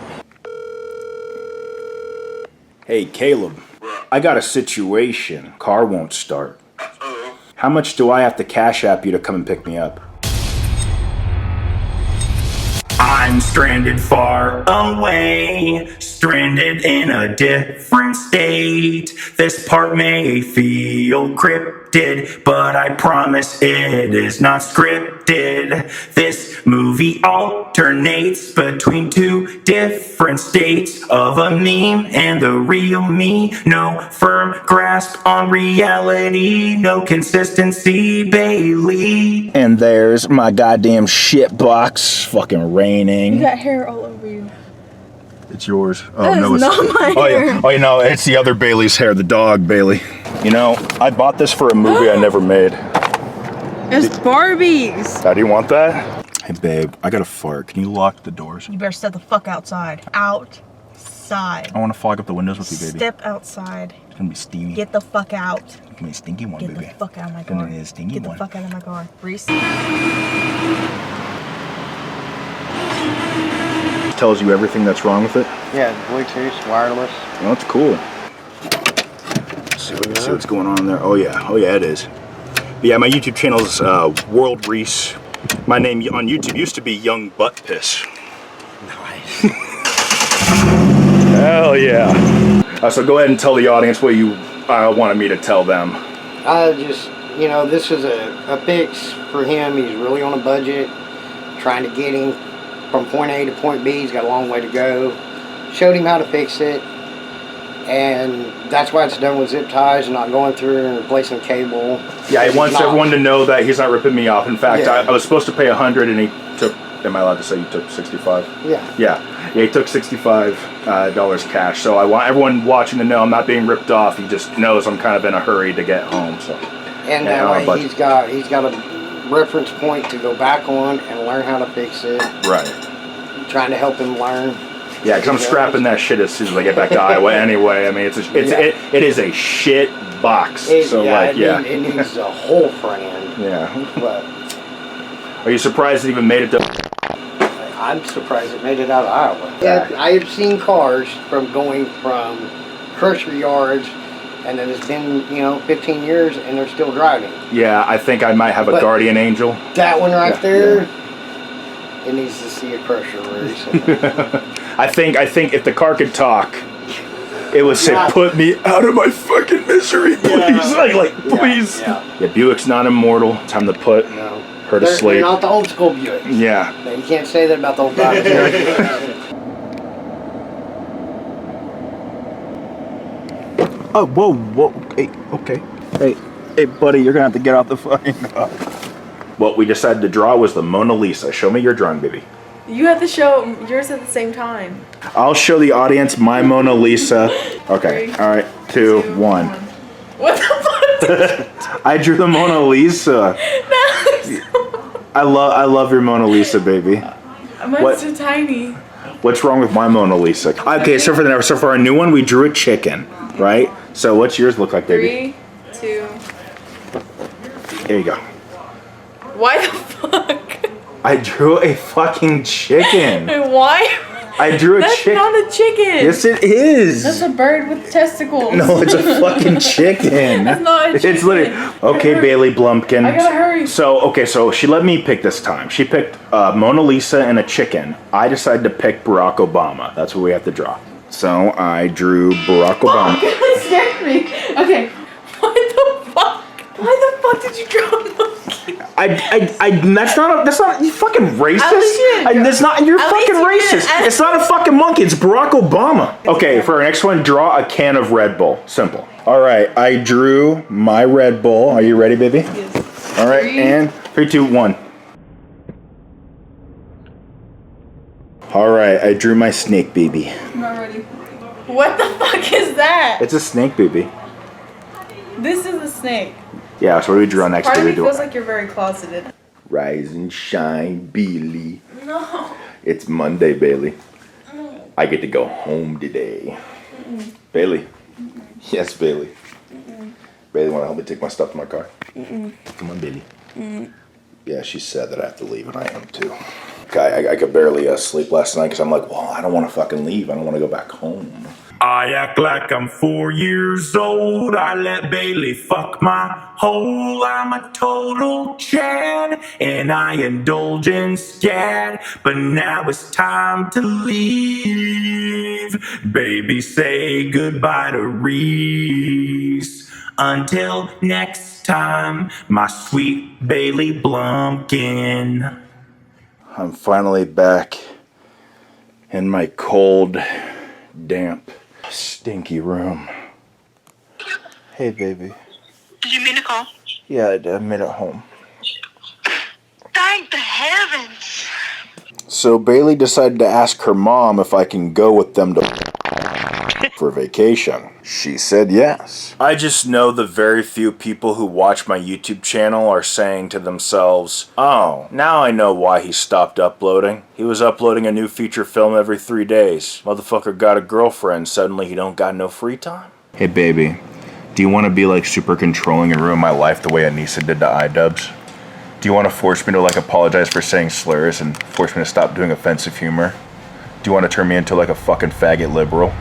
Hey, Caleb, I got a situation. Car won't start. How much do I have to cash app you to come and pick me up? I'm stranded far away, stranded in a different state. This part may feel cryptid, but I promise it is not scripted. This movie alternates between two different states of a meme and the real me. No firm grasp on reality, no consistency, Bailey. And there's my goddamn shit box, fucking raining. You got hair all over you. It's yours. Oh, That no, is it's not my oh, hair. Yeah. Oh, you know, it's the other Bailey's hair, the dog Bailey. You know, I bought this for a movie I never made. It's Barbies. Do you want that? Hey, babe, I got a fart. Can you lock the doors? You better step the fuck outside. Outside. I want to fog up the windows with you, baby. Step outside. It's gonna be steamy. Get the fuck out. It's gonna be a stinky one, Get baby. the fuck out of my It's gonna car. be a stinky Get the one. fuck out of my car. Reese. Tells you everything that's wrong with it. Yeah, Bluetooth, wireless. Oh, that's cool. Let's see what's going on there. Oh yeah, it is. But yeah, my YouTube channel is World Reace. My name on YouTube used to be Young Butt Piss. Nice. Hell yeah. So go ahead and tell the audience what you wanted me to tell them. I just, this is a fix for him. He's really on a budget, trying to get him from point A to point B. He's got a long way to go. Showed him how to fix it, and that's why it's done with zip ties and not going through and replacing cable. Yeah, he wants everyone to know that he's not ripping me off. In fact, Yeah. I was supposed to pay $100 and he took, am I allowed to say he took $65? Yeah. Yeah, he took $65 cash. So I want everyone watching to know I'm not being ripped off. He just knows I'm kind of in a hurry to get home. So. And that way he's got a reference point to go back on and learn how to fix it. Right. Trying to help him learn. Yeah, because I'm scrapping that shit as soon as I get back to Iowa anyway. I mean, it is a shit box. It needs a whole front end. Yeah. But are you surprised it even made it to? I'm surprised it made it out of Iowa. Yeah, I have seen cars going from grocery yards, and then it's been 15 years, and they're still driving. Yeah, I think I might have a guardian angel. That one right there. Yeah. It needs to see a crusher very soon. I think if the car could talk, it would say, "Put me out of my fucking misery, please." Like please. Yeah, Buick's not immortal. Time to put her to sleep. They're not the old school Buick. Yeah. You can't say that about the old guys. Oh, whoa. Hey, okay. Hey, buddy, you're gonna have to get off the fucking car. What we decided to draw was the Mona Lisa. Show me your drawing, baby. You have to show yours at the same time. I'll show the audience my Mona Lisa. Okay. 3, all right. 2, 1. What the fuck? I drew the Mona Lisa. I love your Mona Lisa, baby. Mine's too tiny. What's wrong with my Mona Lisa? Okay, so for our new one, we drew a chicken, right? So what's yours look like, baby? 3, 2. Here you go. Why the fuck? I drew a fucking chicken. Why? I drew a chicken. That's not a chicken. Yes, it is. That's a bird with testicles. No, it's a fucking chicken. That's not a chicken. It's literally okay, Bailey Blumpkin. I gotta hurry. So she let me pick this time. She picked Mona Lisa and a chicken. I decided to pick Barack Obama. That's what we have to draw. So I drew Barack Obama. Oh, that scared me. Okay. What the fuck? Why the fuck did you draw a monkey? That's not you fucking racist. That's not you're fucking racist. It's not a fucking monkey. It's Barack Obama. Okay, for our next one, draw a can of Red Bull. Simple. All right, I drew my Red Bull. Are you ready, baby? Yes. All right, and 3, 2, 1. All right, I drew my snake, baby. I'm not ready. What the fuck is that? It's a snake, baby. This is a snake. Yeah, so what do we draw next? Part of me feels like you're very closeted. Rise and shine, Bailey. No. It's Monday, Bailey. I get to go home today. Bailey. Yes, Bailey. Bailey, want to help me take my stuff to my car? Come on, Bailey. Yeah, she said that I have to leave, and I am too. Okay, I could barely sleep last night because I'm like, well, I don't want to fucking leave. I don't want to go back home. I act like I'm 4 years old. I let Bailey fuck my hole. I'm a total Chad, and I indulge in scat. But now it's time to leave. Baby, say goodbye to Reese. Until next time, my sweet Bailey Blumpkin. I'm finally back in my cold, damp, stinky room. Hey, baby. Did you mean to call? Yeah, I made it home. Thank the heavens. So Bailey decided to ask her mom if I can go with them to for vacation. She said yes. I just know the very few people who watch my YouTube channel are saying to themselves, oh, now I know why he stopped uploading. He was uploading a new feature film every 3 days. Motherfucker got a girlfriend, suddenly he don't got no free time. Hey baby, do you want to be like super controlling and ruin my life the way Anissa did to iDubbbz? Do you want to force me to like apologize for saying slurs and force me to stop doing offensive humor? Do you want to turn me into like a fucking faggot liberal?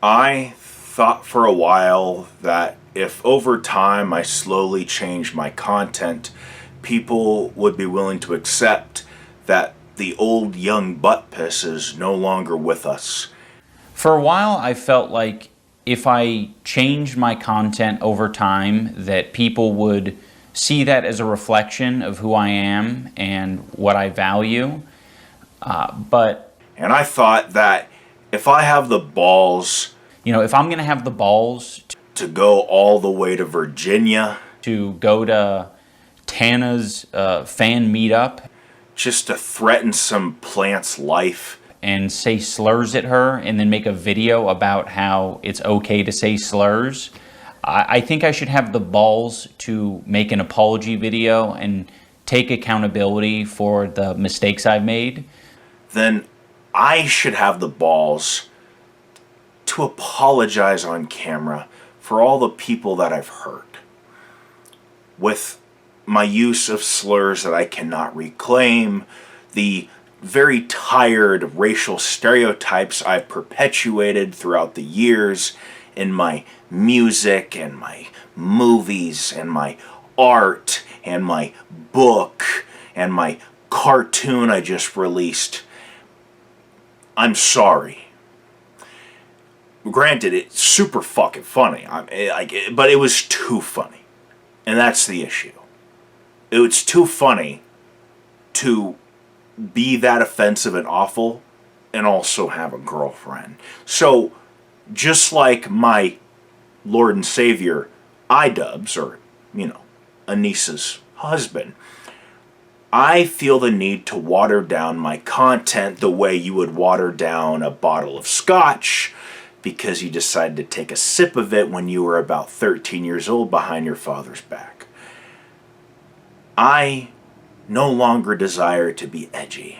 I thought for a while that if over time I slowly changed my content, people would be willing to accept that the old young butt piss is no longer with us. For a while, I felt like if I changed my content over time, that people would see that as a reflection of who I am and what I value. And I thought that if I have the balls, if I'm going to have the balls to go all the way to Virginia, to go to Tana's fan meetup, just to threaten some plant's life, and say slurs at her, and then make a video about how it's okay to say slurs, I think I should have the balls to make an apology video and take accountability for the mistakes I've made. Then I should have the balls to apologize on camera for all the people that I've hurt with my use of slurs that I cannot reclaim, the very tired racial stereotypes I've perpetuated throughout the years in my music and my movies and my art and my book and my cartoon I just released. I'm sorry. Granted, it's super fucking funny, but it was too funny. And that's the issue. It was too funny to be that offensive and awful and also have a girlfriend. So, just like my Lord and Savior, iDubbbz, or, Anissa's husband, I feel the need to water down my content the way you would water down a bottle of scotch because you decided to take a sip of it when you were about 13 years old behind your father's back. I no longer desire to be edgy.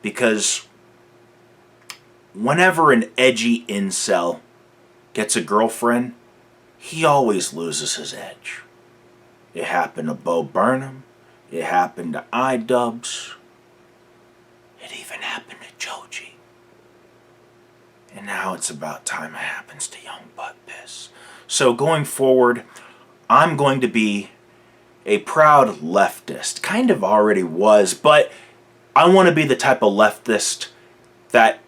Because whenever an edgy incel gets a girlfriend, he always loses his edge. It happened to Bo Burnham. It happened to iDubbbz. It even happened to Joji. And now it's about time it happens to Young Butt Piss. So going forward, I'm going to be a proud leftist. Kind of already was, but I want to be the type of leftist that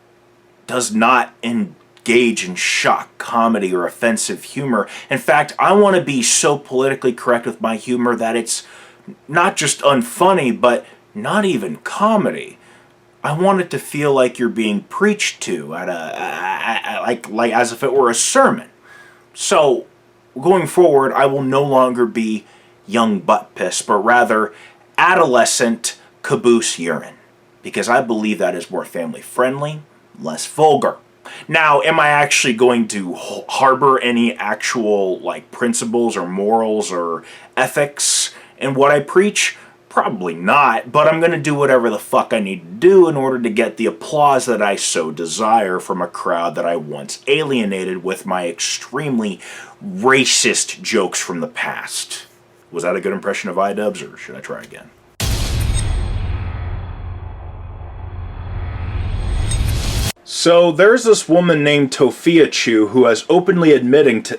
does not engage in shock comedy or offensive humor. In fact, I want to be so politically correct with my humor that it's not just unfunny, but not even comedy. I want it to feel like you're being preached to like as if it were a sermon. So going forward, I will no longer be Young Butt Piss, but rather adolescent caboose urine, because I believe that is more family friendly, less vulgar. Now, am I actually going to harbor any actual principles or morals or ethics in what I preach? Probably not, but I'm going to do whatever the fuck I need to do in order to get the applause that I so desire from a crowd that I once alienated with my extremely racist jokes from the past. Was that a good impression of iDubbbz, or should I try again? So there's this woman named Tofia Chu who has openly admitted to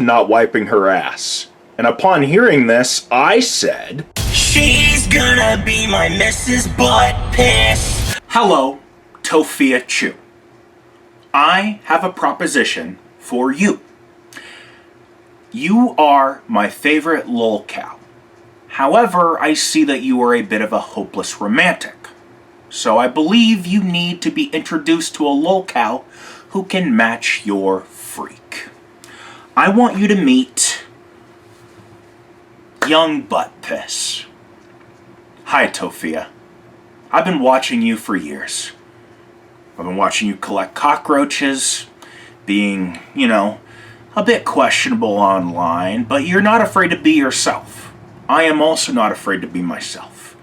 not wiping her ass. And upon hearing this, I said, She's gonna be my Mrs. Butt Piss. Hello, Tofia Chu. I have a proposition for you. You are my favorite lolcow. However, I see that you are a bit of a hopeless romantic. So I believe you need to be introduced to a lolcow who can match your freak. I want you to meet Young Butt Piss. Hi, Tofia. I've been watching you for years. I've been watching you collect cockroaches, being, a bit questionable online, but you're not afraid to be yourself. I am also not afraid to be myself.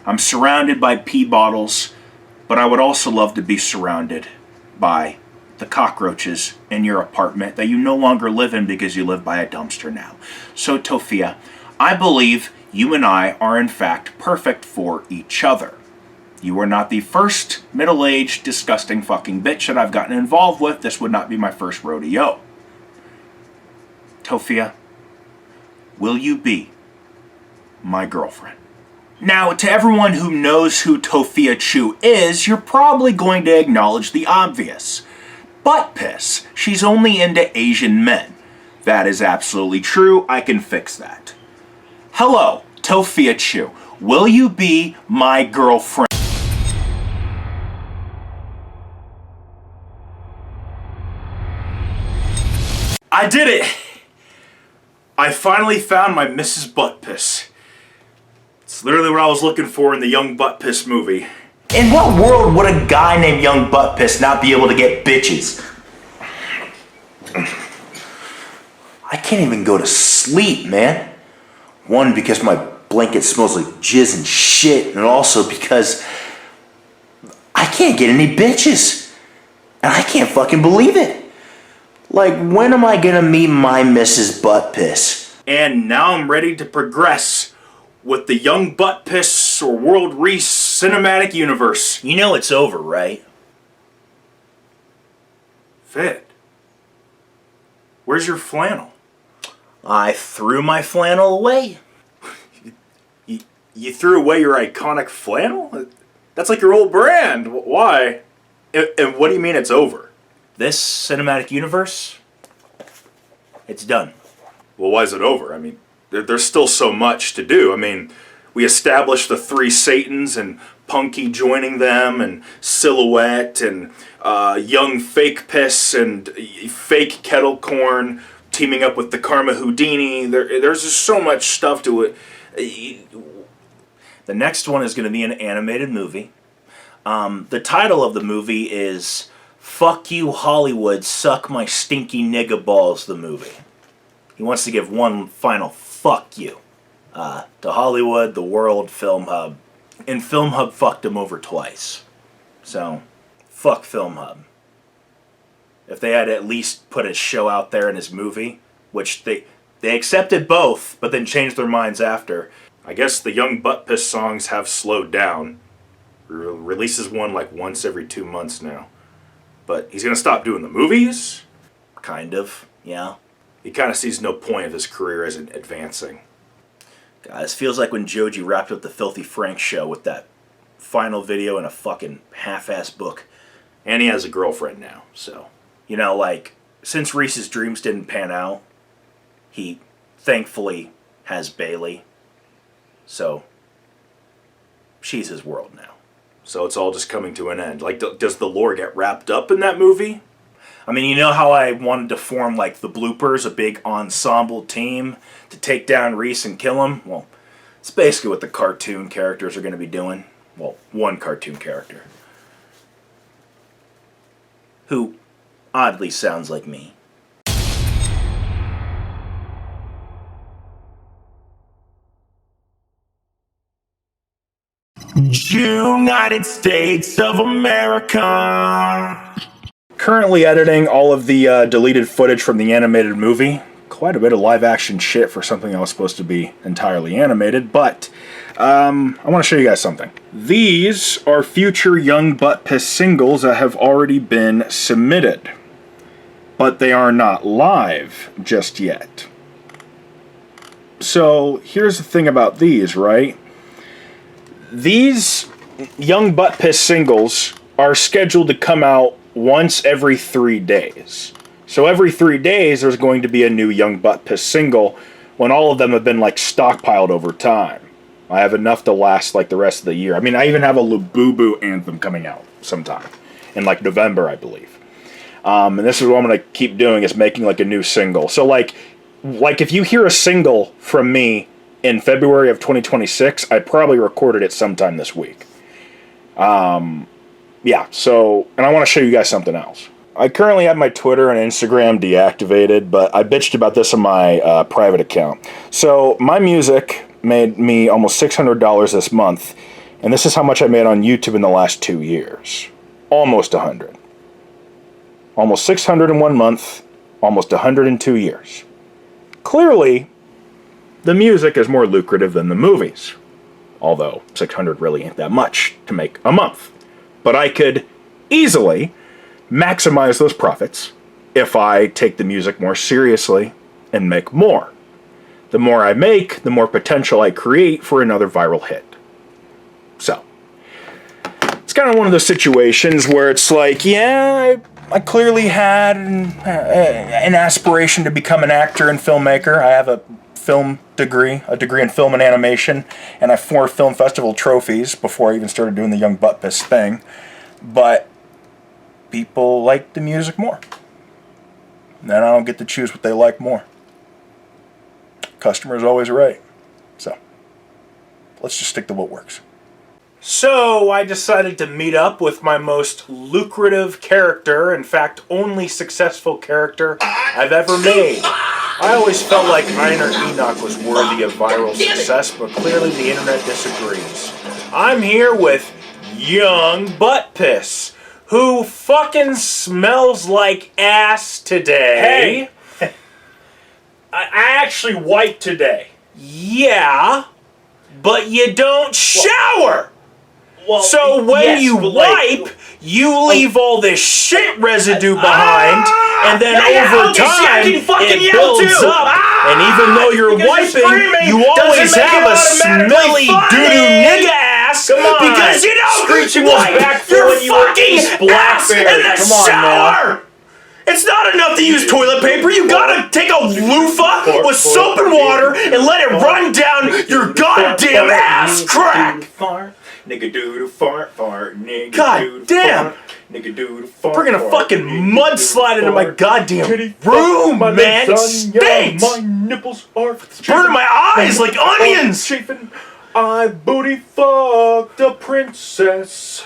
I'm surrounded by pee bottles, but I would also love to be surrounded by the cockroaches in your apartment that you no longer live in because you live by a dumpster now. So, Tofia, I believe you and I are in fact perfect for each other. You are not the first middle-aged, disgusting fucking bitch that I've gotten involved with. This would not be my first rodeo. Tofia, will you be my girlfriend? Now, to everyone who knows who Tofia Chu is, you're probably going to acknowledge the obvious. Butt piss. She's only into Asian men. That is absolutely true. I can fix that. Hello, Tofia Chu. Will you be my girlfriend? I did it! I finally found my Mrs. Butt Piss. It's literally what I was looking for in the Young Butt Piss movie. In what world would a guy named Young Butt Piss not be able to get bitches? I can't even go to sleep, man. One, because my blanket smells like jizz and shit, and also because I can't get any bitches. And I can't fucking believe it. Like, when am I gonna meet my Mrs. Butt Piss? And now I'm ready to progress with the Young Butt Piss or World Reace cinematic universe. You know it's over, right? Fed, where's your flannel? I threw my flannel away. You threw away your iconic flannel? That's like your old brand. Why? And what do you mean it's over? This cinematic universe, it's done. Well, why is it over? I mean, there's still so much to do. I mean, we established the three Satans and Punky joining them and Silhouette and young fake piss and fake kettle corn teaming up with the Karma Houdini. There's just so much stuff to it. The next one is going to be an animated movie. The title of the movie is Fuck You Hollywood, Suck My Stinky Nigga Balls, the movie. He wants to give one final fuck you to Hollywood, the world, Film Hub. And Film Hub fucked him over twice. So, fuck Film Hub. If they had at least put his show out there in his movie, which they accepted both, but then changed their minds after. I guess the Young Butt Piss songs have slowed down. Releases one like once every 2 months now. But he's gonna stop doing the movies? Kind of, yeah. He kind of sees no point of his career as advancing. God, this feels like when Joji wrapped up the Filthy Frank show with that final video and a fucking half-ass book. And he has a girlfriend now, so. You know, like, since Reese's Dreams didn't pan out, he thankfully has Bailey. So, she's his world now. So it's all just coming to an end. Like, does the lore get wrapped up in that movie? I mean, you know how I wanted to form, like, the Bloopers, a big ensemble team to take down Reese and kill him? Well, it's basically what the cartoon characters are going to be doing. Well, one cartoon character. Who oddly sounds like me. United States of America. Currently editing all of the deleted footage from the animated movie. Quite a bit of live action shit for something that was supposed to be entirely animated, but I want to show you guys something. These are future Young Butt Piss singles that have already been submitted, but they are not live just yet. So here's the thing about these, right? These Young Butt Piss singles are scheduled to come out once every 3 days. So every 3 days there's going to be a new Young Butt Piss single when all of them have been like stockpiled over time. I have enough to last like the rest of the year. I mean, I even have a Labubu anthem coming out sometime in like November, I believe. And this is what I'm going to keep doing, is making like a new single. So like if you hear a single from me in February of 2026, I probably recorded it sometime this week. Yeah, so, and I want to show you guys something else. I currently have my Twitter and Instagram deactivated, but I bitched about this on my private account. So, my music made me almost $600 this month, and this is how much I made on YouTube in the last 2 years. Almost 100. Almost 600 in 1 month, almost 100 in 2 years. Clearly, the music is more lucrative than the movies. Although, 600 really ain't that much to make a month. But I could easily maximize those profits if I take the music more seriously and make more. The more I make, the more potential I create for another viral hit. So, it's kind of one of those situations where it's like, yeah, I clearly had an aspiration to become an actor and filmmaker. I have a film degree, a degree in film and animation, and I have 4 film festival trophies before I even started doing the Young Butt Piss thing. But people like the music more. And then I don't get to choose what they like more. Customer's always right. So, let's just stick to what works. So, I decided to meet up with my most lucrative character, in fact, only successful character I've ever made. I always felt like Einer Enoch was worthy of viral success, but clearly the internet disagrees. I'm here with Young Butt Piss, who fucking smells like ass today. Hey! I actually wiped today. Yeah, but you don't shower! Well, so when you wipe, you leave all this shit residue behind, and then over time, it builds up. And even though you're wiping, you always have a smelly doo-doo nigga ass. Come on. Because you don't wipe your fucking ass in the shower. It's not enough to use toilet paper. You gotta take a loofah with soap and water and let it run down your goddamn ass crack. Nigga do the fart, nigga. God damn! Nigga do the fart. Bringing a fucking mudslide into my goddamn room, man. It stinks. My nipples are burning my eyes like onions. I booty fucked a princess.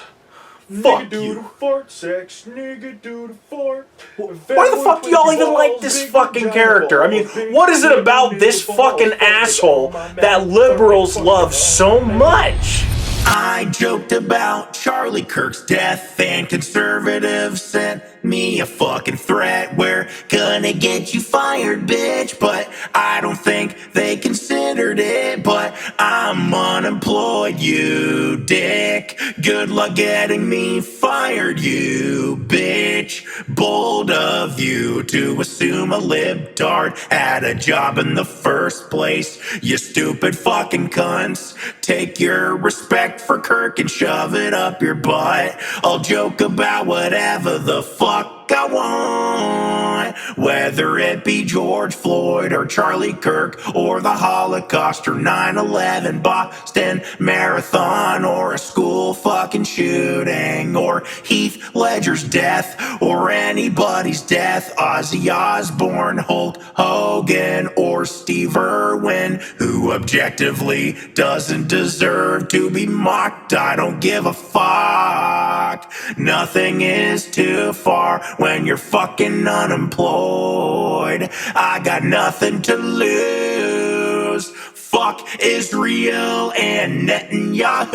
Fuck you. Fart sex, nigga do the fart. Why the fuck do y'all even like this fucking character? I mean, what is it about this fucking asshole that liberals love so much? I joked about Charlie Kirk's death and conservatives sent me a fucking threat. We're gonna get you fired, bitch, but I don't think they considered it. But I'm unemployed, you dick. Good luck getting me fired, you bitch. Bold of you to assume a libtard had a job in the first place. You stupid fucking cunts. Take your respect for Kirk and shove it up your butt. I'll joke about whatever the fuck I want, whether it be George Floyd or Charlie Kirk or the Holocaust or 9/11 Boston Marathon or a school fucking shooting or Heath Ledger's death or anybody's death, Ozzy Osbourne, Hulk Hogan or Steve Irwin, who objectively doesn't deserve to be mocked. I don't give a fuck. Nothing is too far when you're fucking unemployed. I got nothing to lose. Fuck Israel and Netanyahu.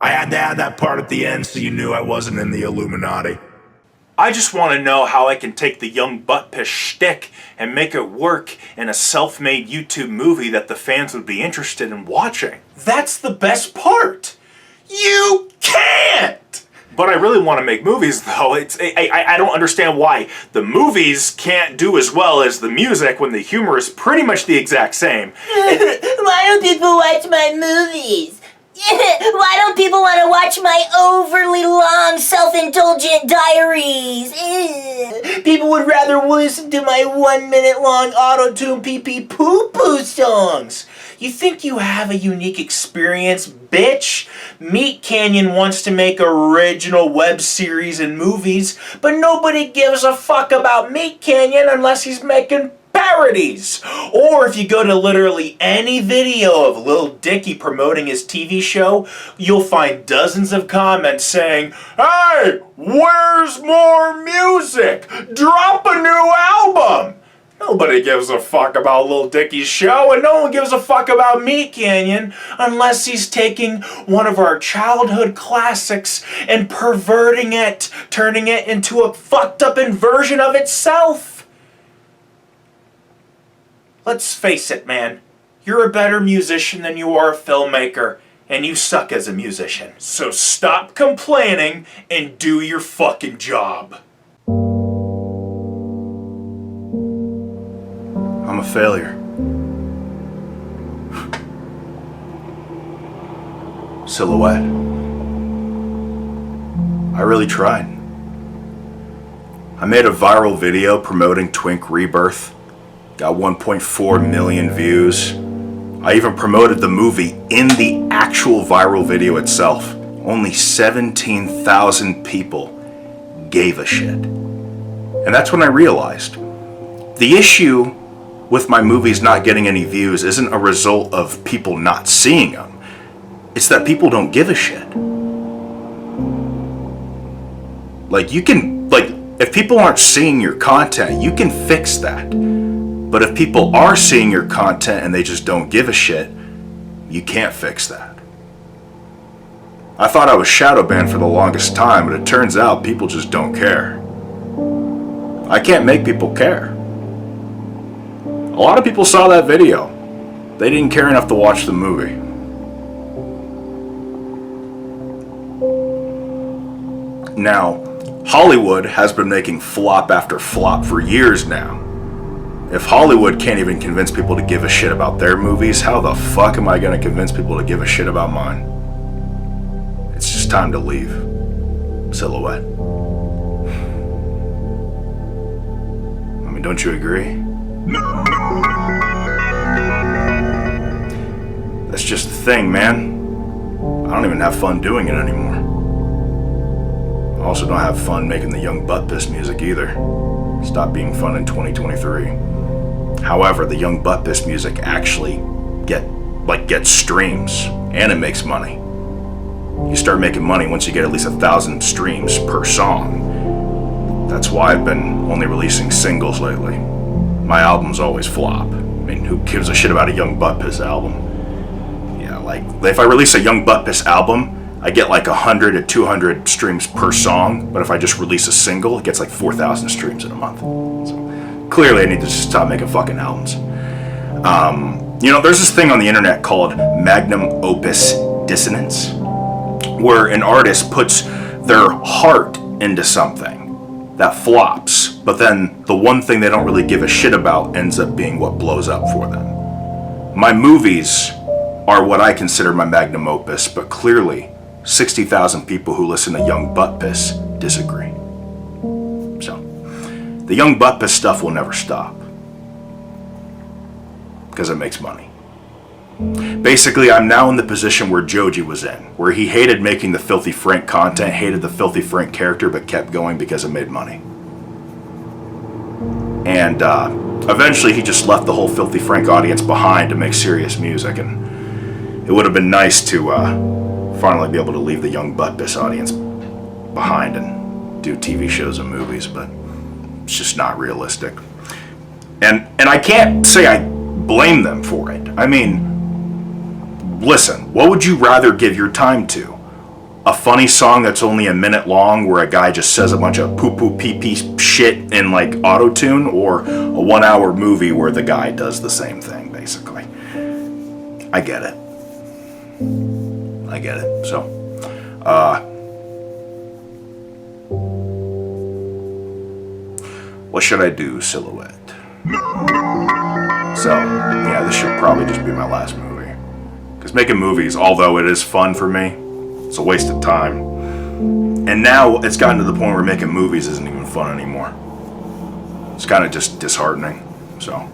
I had to add that part at the end so you knew I wasn't in the Illuminati. I just want to know how I can take the Young Butt Piss shtick and make it work in a self-made YouTube movie that the fans would be interested in watching. That's the best part. You can't! But I really want to make movies, though. I don't understand why the movies can't do as well as the music when the humor is pretty much the exact same. Why don't people watch my movies? Why don't people want to watch my overly long, self-indulgent diaries? People would rather listen to my 1-minute long auto-tune pee-pee poo-poo songs. You think you have a unique experience, bitch? Meat Canyon wants to make original web series and movies, but nobody gives a fuck about Meat Canyon unless he's making parodies. Or if you go to literally any video of Lil Dicky promoting his TV show, you'll find dozens of comments saying, "Hey, where's more music? Drop a new album!" Nobody gives a fuck about Lil Dicky's show, and no one gives a fuck about Meat Canyon unless he's taking one of our childhood classics and perverting it, turning it into a fucked up inversion of itself. Let's face it, man. You're a better musician than you are a filmmaker, and you suck as a musician. So stop complaining and do your fucking job. I'm a failure. Silhouette. I really tried. I made a viral video promoting Twink Rebirth. Got 1.4 million views. I even promoted the movie in the actual viral video itself. Only 17,000 people gave a shit. And that's when I realized the issue with my movies not getting any views isn't a result of people not seeing them. It's that people don't give a shit. Like, you can, like, If people aren't seeing your content, you can fix that. But if people are seeing your content and they just don't give a shit, you can't fix that. I thought I was shadow banned for the longest time, but it turns out people just don't care. I can't make people care. A lot of people saw that video. They didn't care enough to watch the movie. Now, Hollywood has been making flop after flop for years now. If Hollywood can't even convince people to give a shit about their movies, how the fuck am I gonna convince people to give a shit about mine? It's just time to leave. Silhouette. I mean, don't you agree? That's just the thing, man. I don't even have fun doing it anymore. I also don't have fun making the Young Butt Piss music either. Stopped being fun in 2023. However, the Young Butt Piss music actually gets streams, and it makes money. You start making money once you get at least 1,000 streams per song. That's why I've been only releasing singles lately. My albums always flop. I mean, who gives a shit about a Young Butt Piss album? Yeah, like, if I release a Young Butt Piss album, I get like 100 to 200 streams per song, but if I just release a single, it gets like 4,000 streams in a month. So clearly I need to just stop making fucking albums. There's this thing on the internet called magnum opus dissonance, where an artist puts their heart into something that flops, but then the one thing they don't really give a shit about ends up being what blows up for them. My movies are what I consider my magnum opus, but clearly 60,000 people who listen to Young Butt Piss disagree. So, the Young Butt Piss stuff will never stop. Because it makes money. Basically, I'm now in the position where Joji was in, where he hated making the Filthy Frank content, hated the Filthy Frank character, but kept going because it made money. And eventually he just left the whole Filthy Frank audience behind to make serious music, and it would have been nice to finally be able to leave the Young Butt Piss audience behind and do TV shows and movies, but it's just not realistic. And I can't say I blame them for it. I mean, listen, what would you rather give your time to? A funny song that's only a minute long where a guy just says a bunch of poo-poo pee-pee shit in like auto-tune, or a 1 hour movie where the guy does the same thing, basically? I get it. So, what should I do, Silhouette? So, yeah, this should probably just be my last movie. Because making movies, although it is fun for me, it's a waste of time. And now it's gotten to the point where making movies isn't even fun anymore. It's kind of just disheartening. So,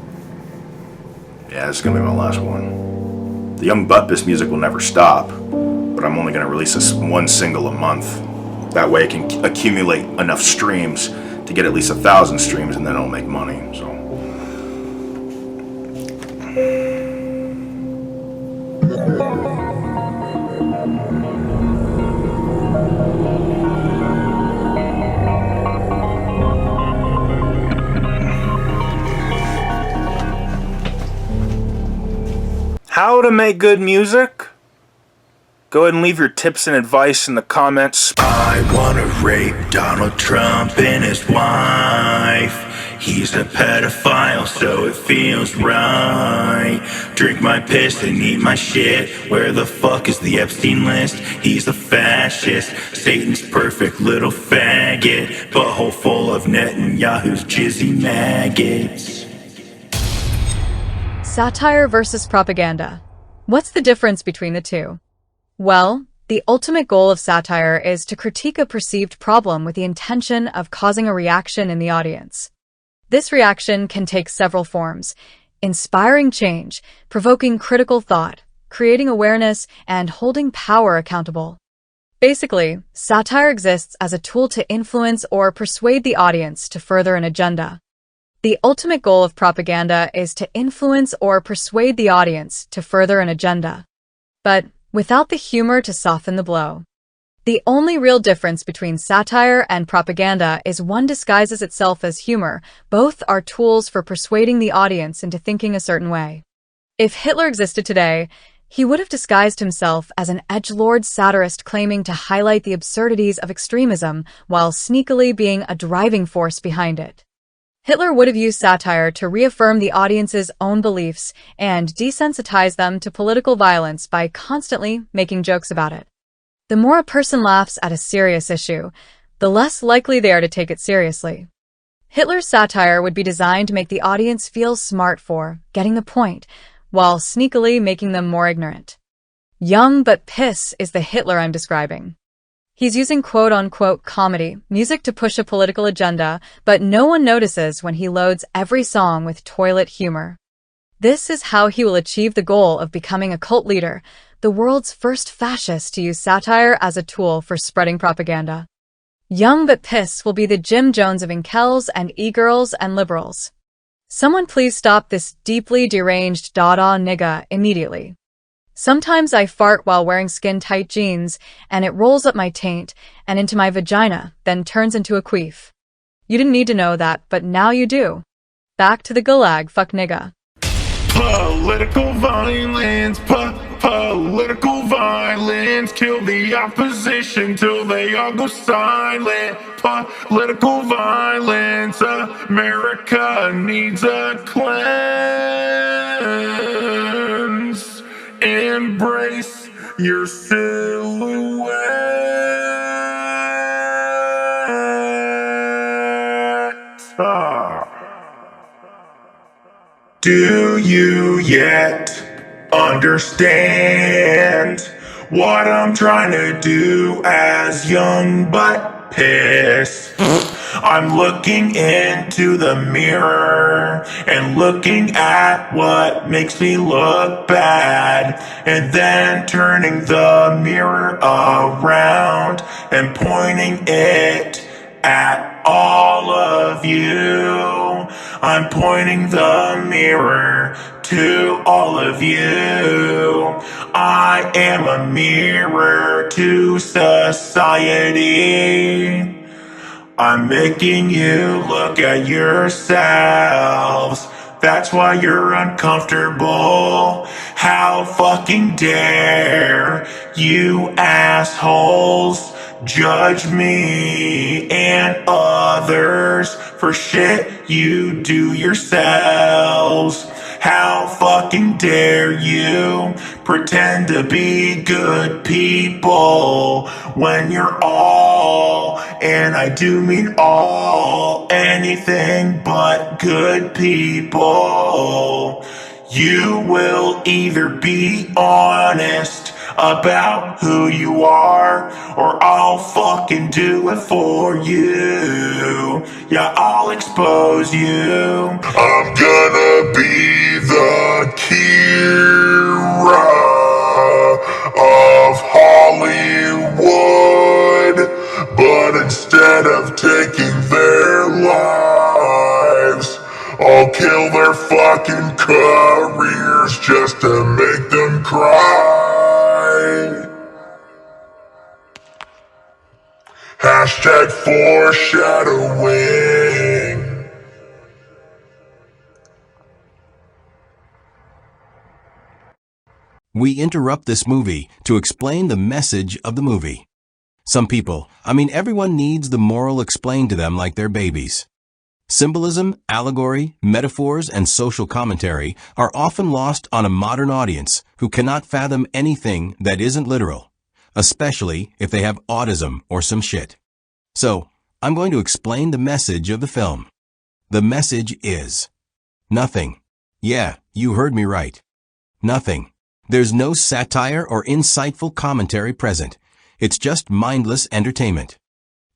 yeah, this is going to be my last one. The Young Butt Piss music will never stop, but I'm only going to release this one single a month. That way I can accumulate enough streams to get at least 1,000 streams, and then it'll make money. So. How to make good music? Go ahead and leave your tips and advice in the comments. I wanna rape Donald Trump and his wife. He's a pedophile, so it feels right. Drink my piss and eat my shit. Where the fuck is the Epstein list? He's a fascist, Satan's perfect little faggot. Butthole full of Netanyahu's jizzy maggots. Satire versus propaganda. What's the difference between the two? Well, the ultimate goal of satire is to critique a perceived problem with the intention of causing a reaction in the audience. This reaction can take several forms: inspiring change, provoking critical thought, creating awareness, and holding power accountable. Basically, satire exists as a tool to influence or persuade the audience to further an agenda. The ultimate goal of propaganda is to influence or persuade the audience to further an agenda, but without the humor to soften the blow. The only real difference between satire and propaganda is one disguises itself as humor. Both are tools for persuading the audience into thinking a certain way. If Hitler existed today, he would have disguised himself as an edgelord satirist claiming to highlight the absurdities of extremism while sneakily being a driving force behind it. Hitler would have used satire to reaffirm the audience's own beliefs and desensitize them to political violence by constantly making jokes about it. The more a person laughs at a serious issue, the less likely they are to take it seriously. Hitler's satire would be designed to make the audience feel smart for getting the point, while sneakily making them more ignorant. Young but piss is the Hitler I'm describing. He's using quote-unquote comedy, music to push a political agenda, but no one notices when he loads every song with toilet humor. This is how he will achieve the goal of becoming a cult leader, the world's first fascist to use satire as a tool for spreading propaganda. Young but piss will be the Jim Jones of incels and e-girls and liberals. Someone please stop this deeply deranged dada nigga immediately. Sometimes I fart while wearing skin-tight jeans, and it rolls up my taint and into my vagina, then turns into a queef. You didn't need to know that, but now you do. Back to the gulag, fuck nigga. Political violence, political violence, kill the opposition till they all go silent. Political violence, America needs a cleanse. Embrace your silhouette. Do you yet understand what I'm trying to do as young but pissed? I'm looking into the mirror and looking at what makes me look bad, and then turning the mirror around and pointing it at all of you. I'm pointing the mirror to all of you. I am a mirror to society. I'm making you look at yourselves. That's why you're uncomfortable. How fucking dare you assholes judge me and others for shit you do yourselves. How fucking dare you pretend to be good people when you're all, and I do mean all, anything but good people. You will either be honest about who you are, or I'll fucking do it for you. Yeah, I'll expose you. I'm gonna be the Kira of Hollywood, but instead of taking their lives, I'll kill their fucking careers just to make them cry. Hashtag foreshadowing. We interrupt this movie to explain the message of the movie. Some people, everyone needs the moral explained to them like they're babies. Symbolism, allegory, metaphors, and social commentary are often lost on a modern audience who cannot fathom anything that isn't literal, especially if they have autism or some shit. So, I'm going to explain the message of the film. The message is nothing. Yeah, you heard me right. Nothing. There's no satire or insightful commentary present. It's just mindless entertainment.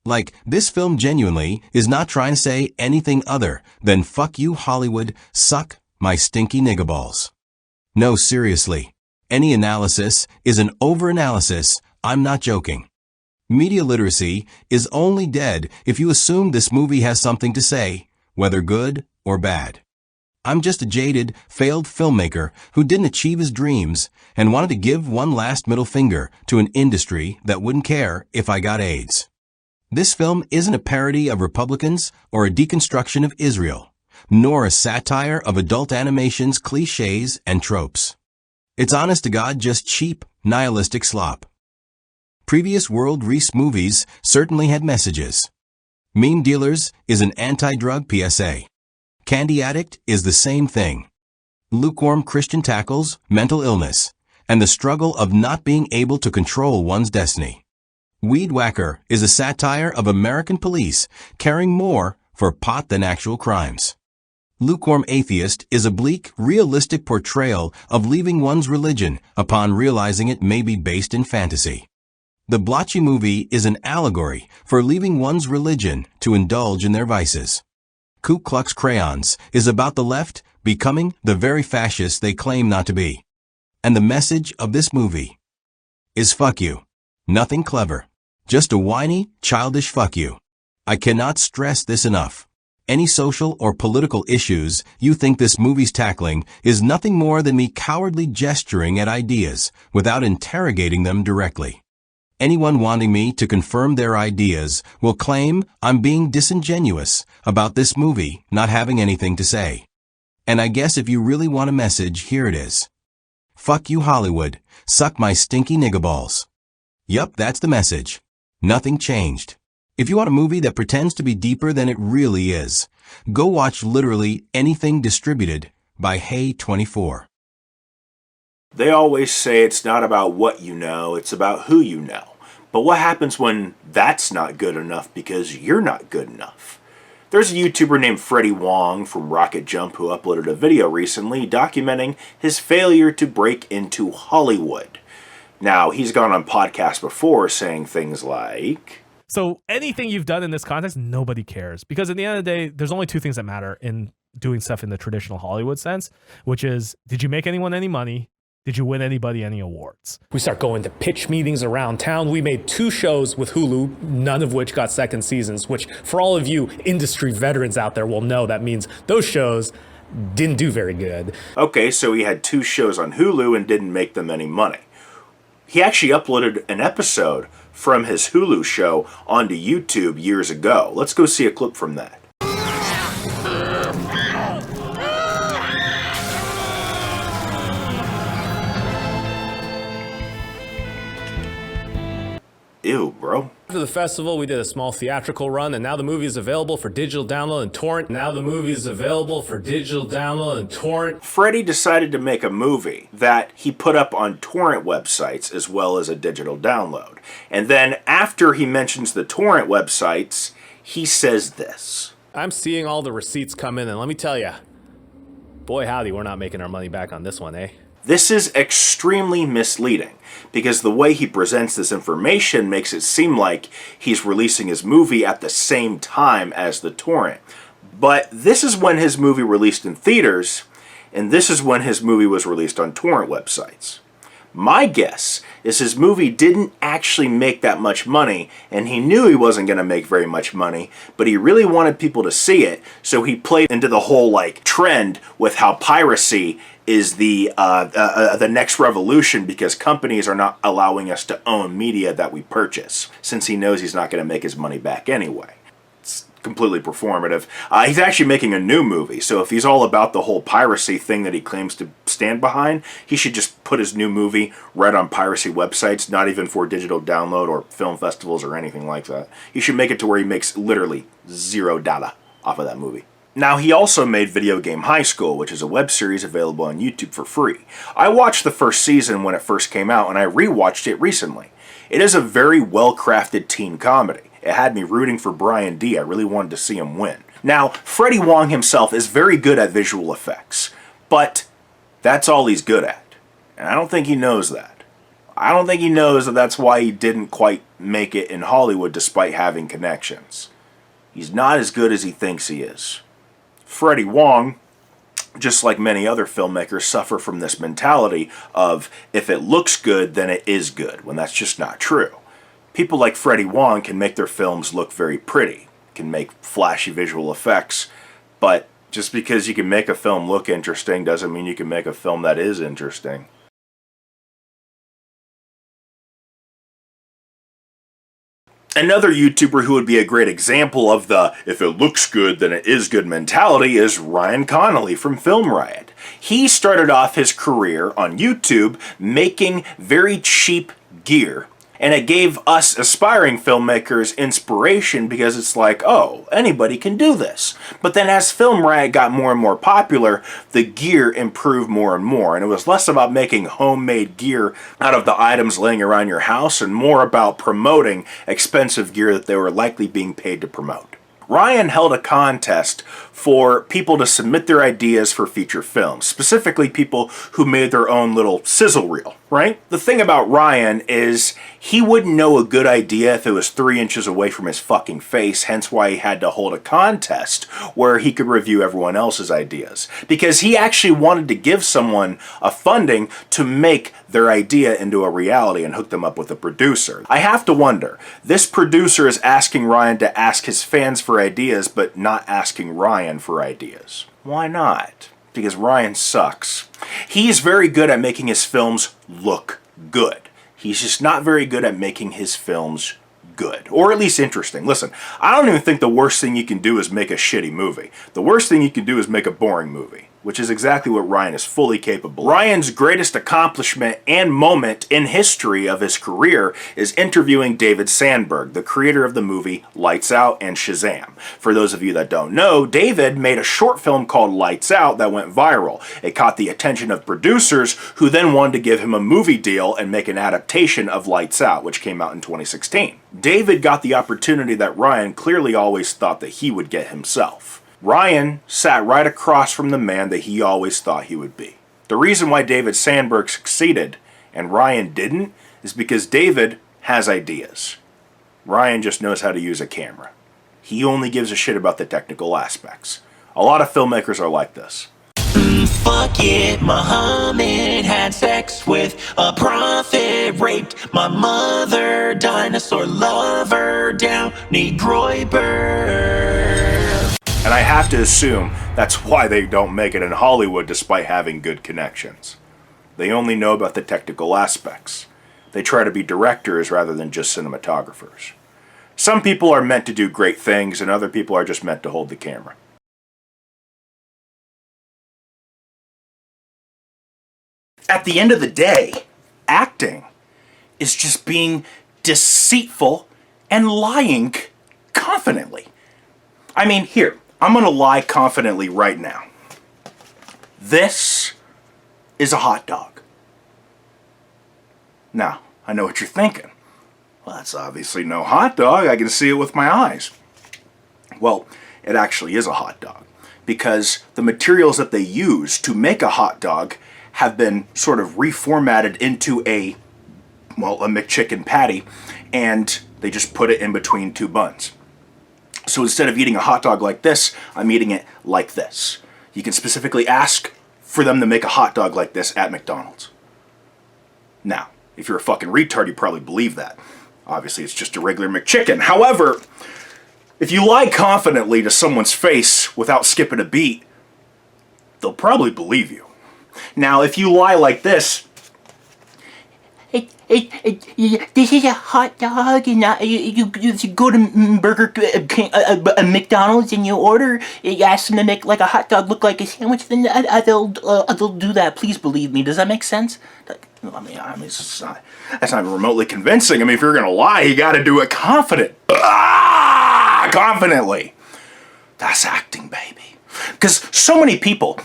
Like, this film genuinely is not trying to say anything other than fuck you Hollywood, suck my stinky nigga balls. No, seriously. Any analysis is an overanalysis. I'm not joking. Media literacy is only dead if you assume this movie has something to say, whether good or bad. I'm just a jaded, failed filmmaker who didn't achieve his dreams and wanted to give one last middle finger to an industry that wouldn't care if I got AIDS. This film isn't a parody of Republicans or a deconstruction of Israel, nor a satire of adult animation's cliches and tropes. It's honest to God just cheap, nihilistic slop. Previous World Reace movies certainly had messages. Meme Dealers is an anti-drug PSA. Candy Addict is the same thing. Lukewarm Christian tackles mental illness and the struggle of not being able to control one's destiny. Weed Whacker is a satire of American police caring more for pot than actual crimes. Lukewarm Atheist is a bleak, realistic portrayal of leaving one's religion upon realizing it may be based in fantasy. The Blotchy movie is an allegory for leaving one's religion to indulge in their vices. Ku Klux Crayons is about the left becoming the very fascists they claim not to be. And the message of this movie is fuck you. Nothing clever. Just a whiny, childish fuck you. I cannot stress this enough. Any social or political issues you think this movie's tackling is nothing more than me cowardly gesturing at ideas without interrogating them directly. Anyone wanting me to confirm their ideas will claim I'm being disingenuous about this movie not having anything to say. And I guess if you really want a message, here it is. Fuck you, Hollywood. Suck my stinky nigga balls. Yup, that's the message. Nothing changed. If you want a movie that pretends to be deeper than it really is, go watch literally anything distributed by Hey24. They always say it's not about what you know, it's about who you know. But what happens when that's not good enough because you're not good enough? There's a YouTuber named Freddie Wong from Rocket Jump who uploaded a video recently documenting his failure to break into Hollywood. Now, he's gone on podcasts before saying things like, so anything you've done in this context, nobody cares. Because at the end of the day, there's only two things that matter in doing stuff in the traditional Hollywood sense, which is, did you make anyone any money? Did you win anybody any awards? We start going to pitch meetings around town. We made 2 shows with Hulu, none of which got second seasons, which for all of you industry veterans out there will know that means those shows didn't do very good. Okay, so he had 2 shows on Hulu and didn't make them any money. He actually uploaded an episode from his Hulu show onto YouTube years ago. Let's go see a clip from that. Ew, bro. After the festival, we did a small theatrical run, and now the movie is available for digital download and torrent. Freddie decided to make a movie that he put up on torrent websites as well as a digital download. And then after he mentions the torrent websites, he says this. I'm seeing all the receipts come in, and let me tell you, boy howdy, we're not making our money back on this one, eh? This is extremely misleading because the way he presents this information makes it seem like he's releasing his movie at the same time as the torrent. But this is when his movie released in theaters, and this is when his movie was released on torrent websites. My guess is his movie didn't actually make that much money, and he knew he wasn't going to make very much money, but he really wanted people to see it, so he played into the whole trend with how piracy is the next revolution because companies are not allowing us to own media that we purchase, since he knows he's not going to make his money back anyway. It's completely performative. He's actually making a new movie, so if he's all about the whole piracy thing that he claims to stand behind, he should just put his new movie right on piracy websites, not even for digital download or film festivals or anything like that. He should make it to where he makes literally $0 off of that movie. Now, he also made Video Game High School, which is a web series available on YouTube for free. I watched the first season when it first came out, and I rewatched it recently. It is a very well-crafted teen comedy. It had me rooting for Brian D. I really wanted to see him win. Now, Freddie Wong himself is very good at visual effects, but that's all he's good at. And I don't think he knows that. I don't think he knows that that's why he didn't quite make it in Hollywood despite having connections. He's not as good as he thinks he is. Freddie Wong, just like many other filmmakers, suffer from this mentality of if it looks good, then it is good, when that's just not true. People like Freddie Wong can make their films look very pretty, can make flashy visual effects, but Just because you can make a film look interesting doesn't mean you can make a film that is interesting. Another YouTuber who would be a great example of the if it looks good then it is good mentality is Ryan Connolly from Film Riot. He started off his career on YouTube making very cheap gear, and it gave us aspiring filmmakers inspiration because it's like, oh, anybody can do this. But then as Film Riot got more and more popular, the gear improved more and more, and it was less about making homemade gear out of the items laying around your house and more about promoting expensive gear that they were likely being paid to promote. Ryan held a contest for people to submit their ideas for feature films, specifically people who made their own little sizzle reel, right? The thing about Ryan is he wouldn't know a good idea if it was 3 inches away from his fucking face, hence why he had to hold a contest where he could review everyone else's ideas. Because he actually wanted to give someone a funding to make their idea into a reality and hook them up with a producer. I have to wonder, this producer is asking Ryan to ask his fans for ideas, but not asking Ryan for ideas. Why not? Because Ryan sucks. He's very good at making his films look good. He's just not very good at making his films good, or at least interesting. Listen, I don't even think the worst thing you can do is make a shitty movie. The worst thing you can do is make a boring movie, which is exactly what Ryan is fully capable of. Ryan's greatest accomplishment and moment in history of his career is interviewing David Sandberg, the creator of the movie Lights Out and Shazam. For those of you that don't know, David made a short film called Lights Out that went viral. It caught the attention of producers who then wanted to give him a movie deal and make an adaptation of Lights Out, which came out in 2016. David got the opportunity that Ryan clearly always thought that he would get himself. Ryan sat right across from the man that he always thought he would be. The reason why David Sandberg succeeded and Ryan didn't is because David has ideas. Ryan just knows how to use a camera. He only gives a shit about the technical aspects. A lot of filmmakers are like this. Fuck it, Muhammad had sex with a prophet, raped my mother, dinosaur lover, Downey Groiber. And I have to assume that's why they don't make it in Hollywood despite having good connections. They only know about the technical aspects. They try to be directors rather than just cinematographers. Some people are meant to do great things and other people are just meant to hold the camera. At the end of the day, acting is just being deceitful and lying confidently. I mean, here, I'm gonna lie confidently right now. This is a hot dog. Now, I know what you're thinking. Well, that's obviously no hot dog. I can see it with my eyes. Well, it actually is a hot dog because the materials that they use to make a hot dog have been sort of reformatted into a McChicken patty, and they just put it in between two buns. So instead of eating a hot dog like this, I'm eating it like this. You can specifically ask for them to make a hot dog like this at McDonald's. Now, if you're a fucking retard, you probably believe that. Obviously, it's just a regular McChicken. However, if you lie confidently to someone's face without skipping a beat, they'll probably believe you. Now, if you lie like this, this is a hot dog, and you go to Burger King, McDonald's, and you order. You ask them to make like a hot dog look like a sandwich. Then they'll do that. Please believe me. Does that make sense? I mean, that's not even remotely convincing. I mean, if you're gonna lie, you got to do it confidently. That's acting, baby. Because so many people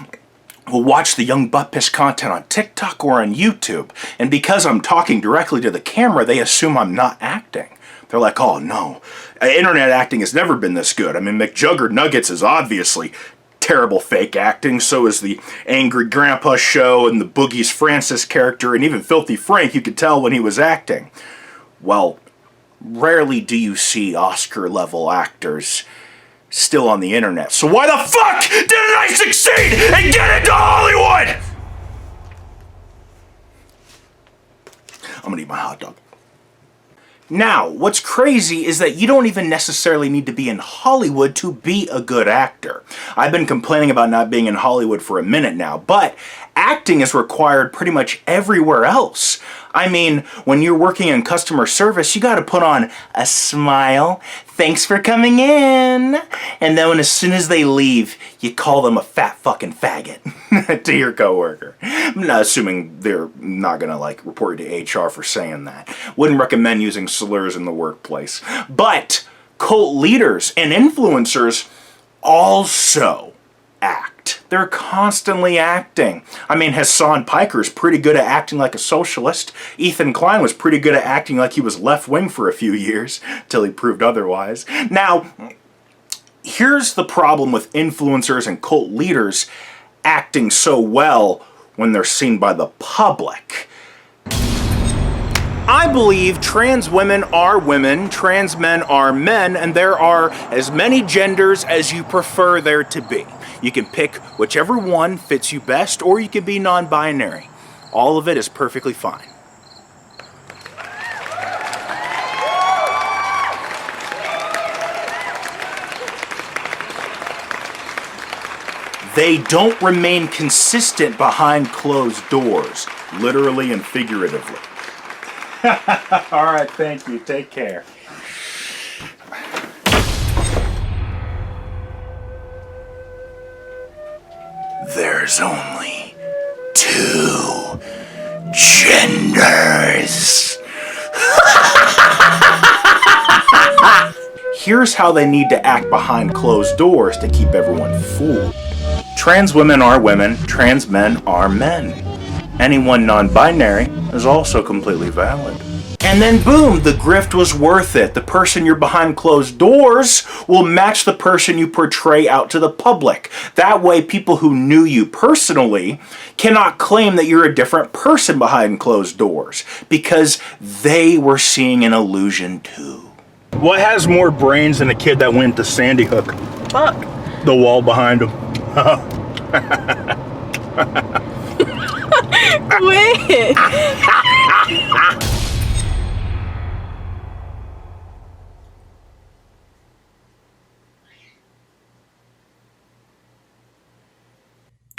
will watch the young butt piss content on TikTok or on YouTube, and because I'm talking directly to the camera, they assume I'm not acting. They're like, oh no, internet acting has never been this good. I mean, McJugger Nuggets is obviously terrible fake acting, so is the Angry Grandpa show and the Boogie's Francis character, and even Filthy Frank, you could tell when he was acting. Well, rarely do you see Oscar-level actors still on the internet. So why the fuck didn't I succeed and get into Hollywood? I'm gonna eat my hot dog. Now, what's crazy is that you don't even necessarily need to be in Hollywood to be a good actor. I've been complaining about not being in Hollywood for a minute now, but acting is required pretty much everywhere else. I mean, when you're working in customer service, you gotta put on a smile, thanks for coming in, and then as soon as they leave, you call them a fat fucking faggot to your coworker. I'm not assuming they're not gonna like report you to HR for saying that. Wouldn't recommend using slurs in the workplace. But cult leaders and influencers also act. They're constantly acting. I mean, Hassan Piker's pretty good at acting like a socialist. Ethan Klein was pretty good at acting like he was left-wing for a few years, till he proved otherwise. Now, here's the problem with influencers and cult leaders acting so well when they're seen by the public. I believe trans women are women, trans men are men, and there are as many genders as you prefer there to be. You can pick whichever one fits you best, or you can be non-binary. All of it is perfectly fine. They don't remain consistent behind closed doors, literally and figuratively. All right, thank you. Take care. There's only 2 genders. Here's how they need to act behind closed doors to keep everyone fooled. Trans women are women, trans men are men. Anyone non-binary is also completely valid. And then boom, the grift was worth it. The person you're behind closed doors will match the person you portray out to the public. That way, people who knew you personally cannot claim that you're a different person behind closed doors, because they were seeing an illusion too. What has more brains than a kid that went to Sandy Hook? Fuck. The wall behind him. Wait.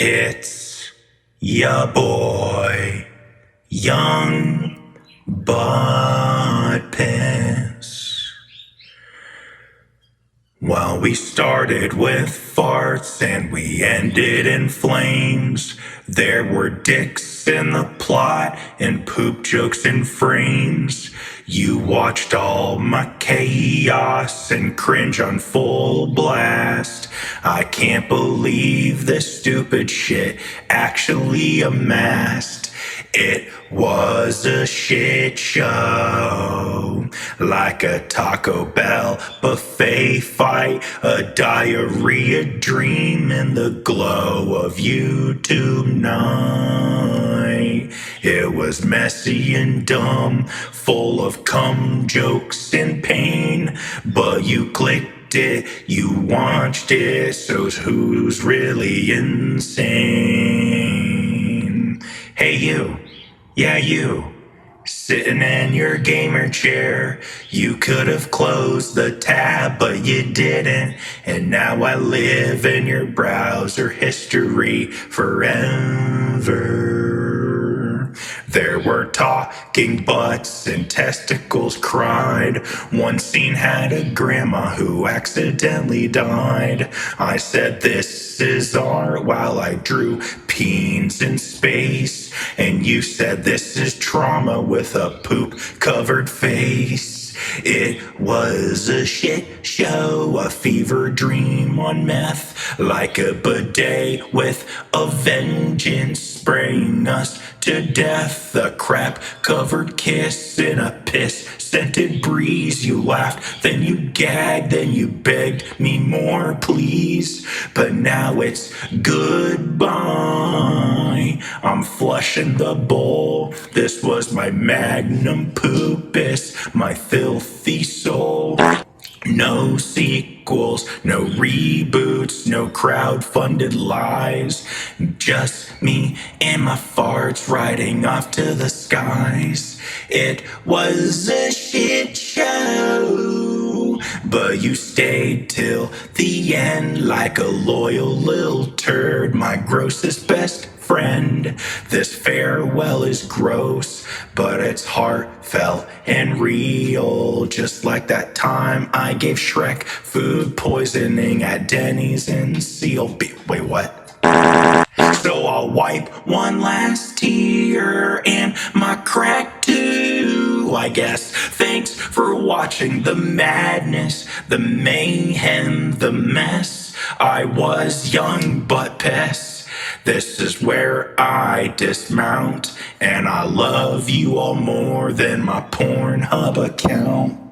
It's ya boy, Young Butt Piss. Well, we started with farts and we ended in flames. There were dicks in the plot and poop jokes in frames. You watched all my chaos and cringe on full blast. I can't believe this stupid shit actually amassed. It was a shit show, like a Taco Bell buffet fight, a diarrhea dream in the glow of YouTube night. It was messy and dumb, full of cum jokes and pain, but you clicked it, you watched it, so who's really insane? Hey you, yeah you, sitting in your gamer chair. You could have closed the tab, but you didn't, and now I live in your browser history forever. There were talking butts and testicles cried. One scene had a grandma who accidentally died. I said this is art while I drew peens in space, and you said this is trauma with a poop covered face. It was a shit show, a fever dream on meth, like a bidet with a vengeance spraying us to death. A crap covered kiss in a piss scented breeze. You laughed, then you gagged, then you begged me more, please. But now it's goodbye. I'm flushing the bowl. This was my magnum poopus, my filthy soul. No sequel. sequels, no reboots, no crowd-funded lies. Just me and my farts riding off to the skies. It was a shit show, but you stayed till the end like a loyal little turd, my grossest best friend. This farewell is gross, but it's heartfelt and real, just like that time I gave Shrek food poisoning at Denny's in Seal Beach. Wait, what? So I'll wipe one last tear and my crack too, I guess. Thanks for watching the madness, the mayhem, the mess. I was young but pissed. This is where I dismount, and I love you all more than my Pornhub account.